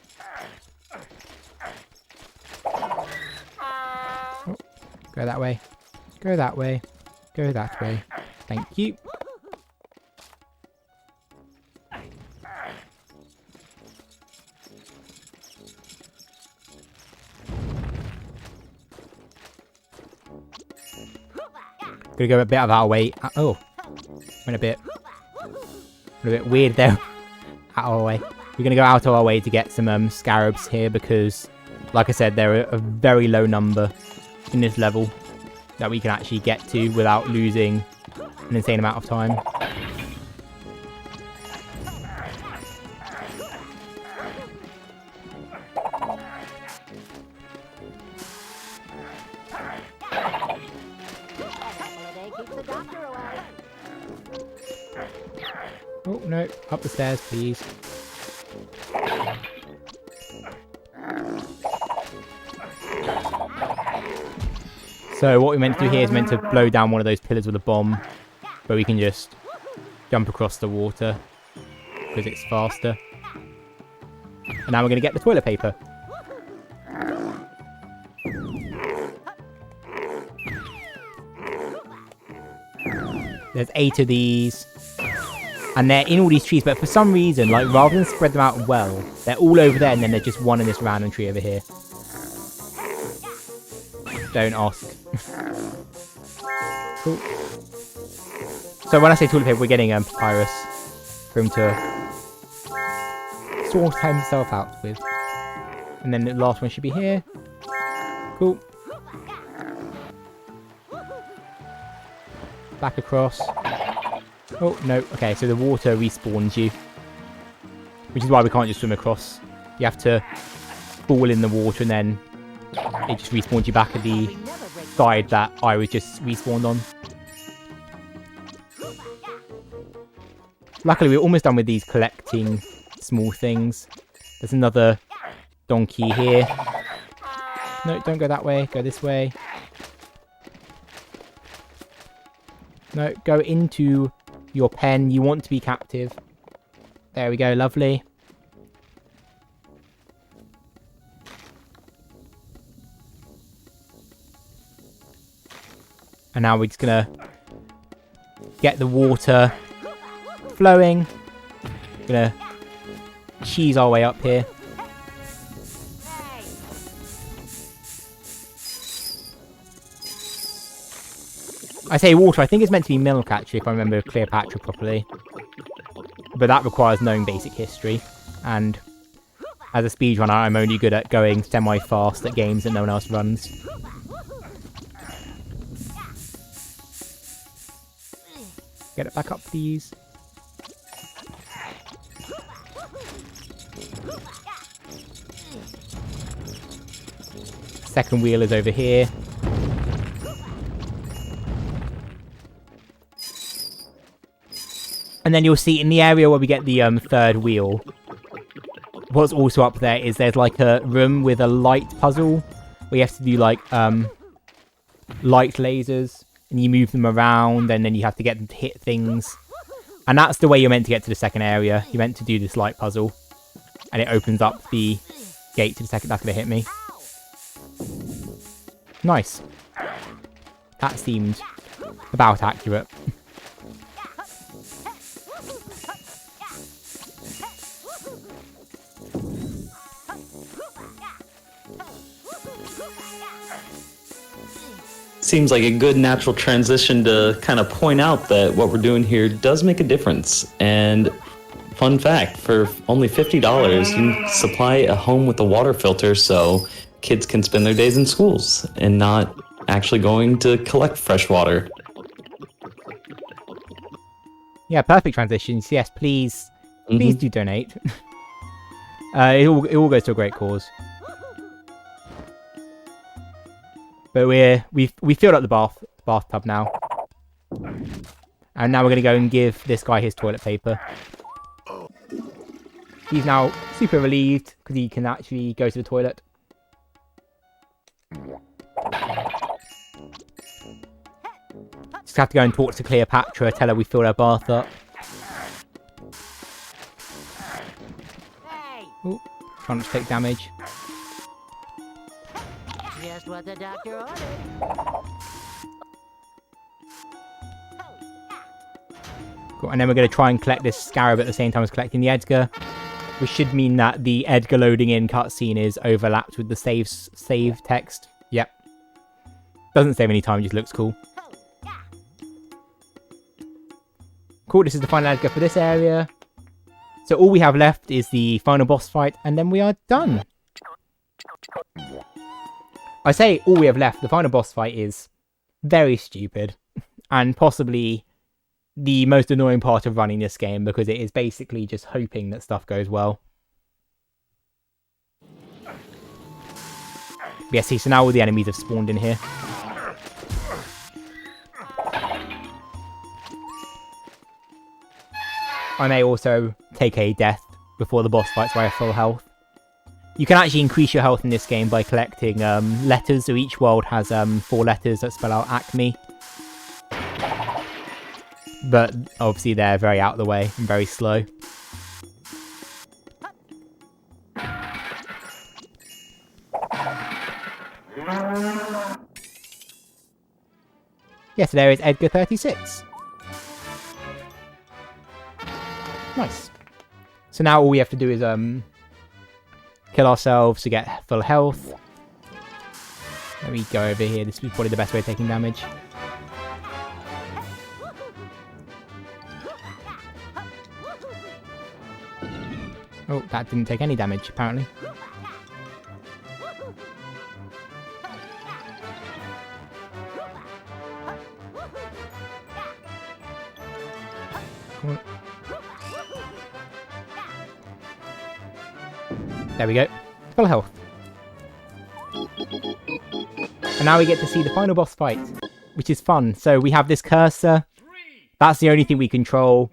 Oh, go that way. Go that way. Go that way. Thank you. Gonna go a bit out of our way. Oh, went a bit weird there. Out of our way. We're gonna go out of our way to get some scarabs here because, like I said, there are a very low number in this level that we can actually get to without losing an insane amount of time. Oh, no. Up the stairs, please. So what we're meant to do here is meant to blow down one of those pillars with a bomb, but we can just jump across the water because it's faster. And now we're going to get the toilet paper. There's 8 of these. And they're in all these trees, but for some reason, like, rather than spread them out well, they're all over there and then there's just one in this random tree over here. Don't ask. Cool. So when I say toilet paper, we're getting papyrus for him to sort himself out with. And then the last one should be here. Cool. Back across. Oh, no. Okay, so the water respawns you. Which is why we can't just swim across. You have to fall in the water and then it just respawns you back at the side that I was just respawned on. Luckily, we're almost done with these collecting small things. There's another donkey here. No, don't go that way. Go this way. No, go into your pen. You want to be captive. There we go. Lovely. And now we're just going to get the water flowing. Going to cheese our way up here. I say water, I think it's meant to be milk actually, if I remember Cleopatra properly. But that requires knowing basic history. And as a speedrunner, I'm only good at going semi-fast at games that no one else runs. Get it back up, please. Second wheel is over here. And then you'll see in the area where we get the third wheel, what's also up there is there's like a room with a light puzzle where you have to do like light lasers and you move them around and then you have to get them to hit things. And that's the way you're meant to get to the second area. You're meant to do this light puzzle and it opens up the gate to the second. That's going to hit me. Nice. That seemed about accurate. Seems like a good natural transition to kind of point out that what we're doing here does make a difference. And fun fact, for only $50, you can supply a home with a water filter so kids can spend their days in schools and not actually going to collect fresh water. Yeah, perfect transitions. Yes, please. Please do donate. It all goes to a great cause. But we filled up the bathtub now. And now we're going to go and give this guy his toilet paper. He's now super relieved because he can actually go to the toilet. Just have to go and talk to Cleopatra, tell her we filled her bath up. Ooh, trying not to take damage. Just what the doctor ordered. Cool. And then we're going to try and collect this scarab at the same time as collecting the Edgar, which should mean that the Edgar loading in cutscene is overlapped with the save text. Yep. Doesn't save any time, just looks cool. Cool, this is the final Edgar for this area. So all we have left is the final boss fight, and then we are done. I say all we have left, the final boss fight is very stupid, and possibly the most annoying part of running this game, because it is basically just hoping that stuff goes well. But yeah, see, so now all the enemies have spawned in here. I may also take a death before the boss fights where I have full health. You can actually increase your health in this game by collecting letters, so each world has 4 letters that spell out Acme. But obviously they're very out of the way and very slow. Yeah, so there is Edgar 36. Nice. So now all we have to do is kill ourselves to get full health. Let me go over here. This is probably the best way of taking damage. Oh, that didn't take any damage, apparently. There we go. Full health. And now we get to see the final boss fight, which is fun. So we have this cursor. That's the only thing we control.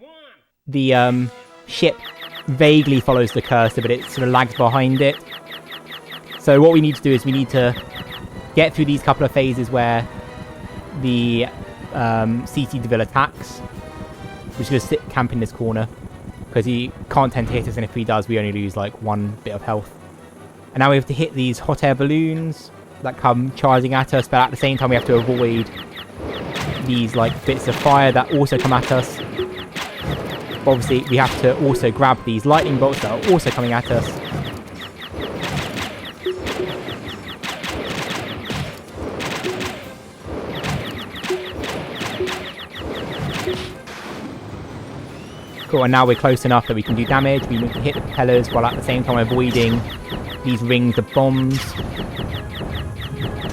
The ship vaguely follows the cursor, but it sort of lags behind it. So what we need to do is we need to get through these couple of phases where the CC Deville attacks. We're just going to sit camp in this corner, because he can't tend to hit us, and if he does, we only lose like 1 bit of health. And now we have to hit these hot air balloons that come charging at us, but at the same time we have to avoid these like bits of fire that also come at us. Obviously, we have to also grab these lightning bolts that are also coming at us. Cool, and now we're close enough that we can do damage. We need to hit the propellers while at the same time avoiding these rings of bombs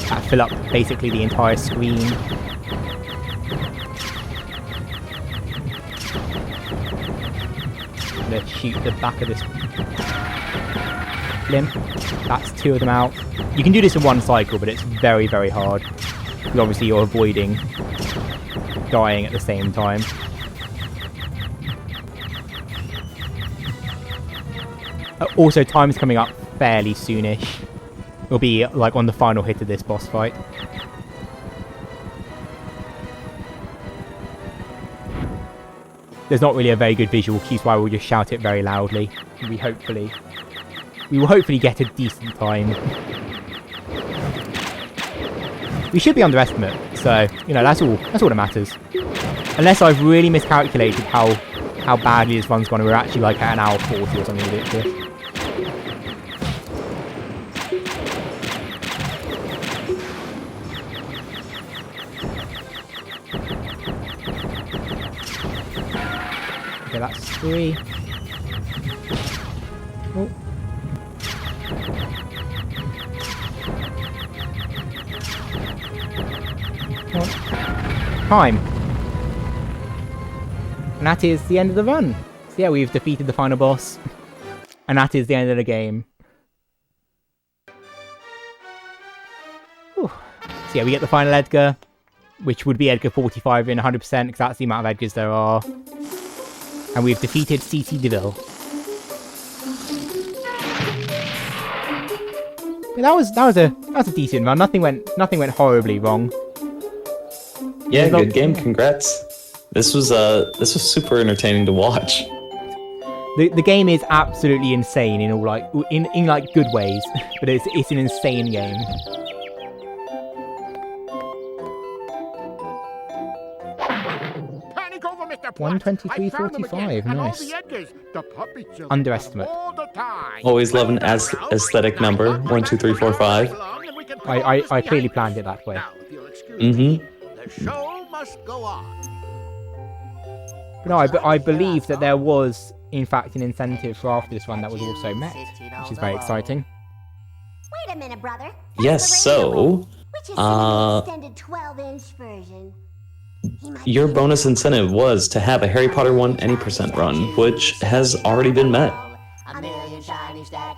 that fill up basically the entire screen. Let's shoot the back of this blimp. That's 2 of them out. You can do this in 1 cycle, but it's very, very hard. Because obviously you're avoiding dying at the same time. Also, time's coming up fairly soonish. It'll be like on the final hit of this boss fight. There's not really a very good visual cue, so I will just shout it very loudly. We will hopefully get a decent time. We should be underestimate, so you know that's all that matters. Unless I've really miscalculated how badly this run's gone, we're actually like at 1 hour 40 or something ridiculous. Okay, that's 3. Oh. Time. And that is the end of the run. So yeah, we've defeated the final boss. And that is the end of the game. Whew. So yeah, we get the final Edgar, which would be Edgar 45 in 100%, because that's the amount of Edgars there are. And we've defeated CC Deville. Yeah, that was a decent run. Nothing went horribly wrong. Yeah, good game. Congrats. This was super entertaining to watch. The game is absolutely insane in all in like good ways, but it's an insane game. Panic over, Mr. 123.45, nice. Underestimate. Always love an aesthetic number. 1, 2, 3, 4, 5. I clearly planned it that way. Mm-hmm. The show must go on. But no, I believe that there was, in fact, an incentive for after this one that was also met, which is very exciting. Wait a minute, brother. Yes, so, Extended 12-inch version. your bonus incentive was to have a Harry Potter 1 any % run, which has already been met.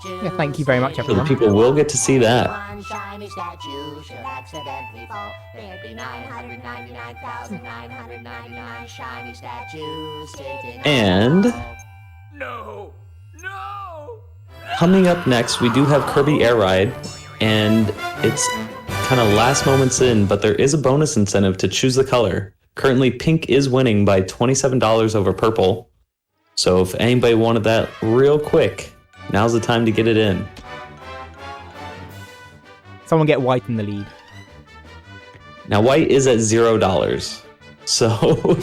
Yeah, thank you very much, So the everyone. people will get to see that. shiny statue should accidentally fall, there'd be 999,999 shiny statues sitting And No! No! coming up next, we do have Kirby Air Ride, and it's kind of last moments in, but there is a bonus incentive to choose the color. Currently, pink is winning by $27 over purple. So if anybody wanted that real quick, now's the time to get it in. Someone get white in the lead. Now, white is at $0, so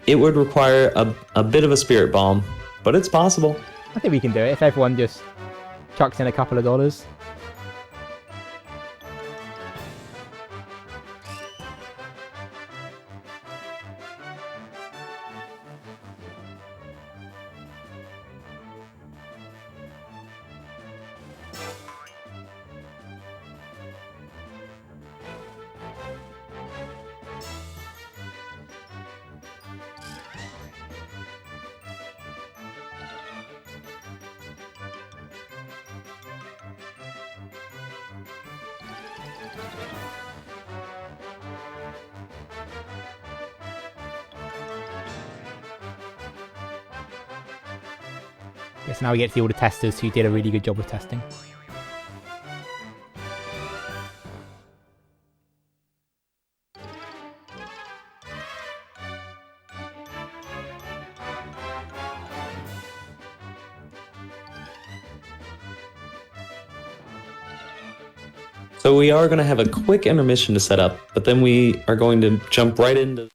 it would require a bit of a spirit bomb, but it's possible. I think we can do it if everyone just chucks in a couple of dollars. Guess now we get to see all the testers who did a really good job of testing. So we are going to have a quick intermission to set up, but then we are going to jump right into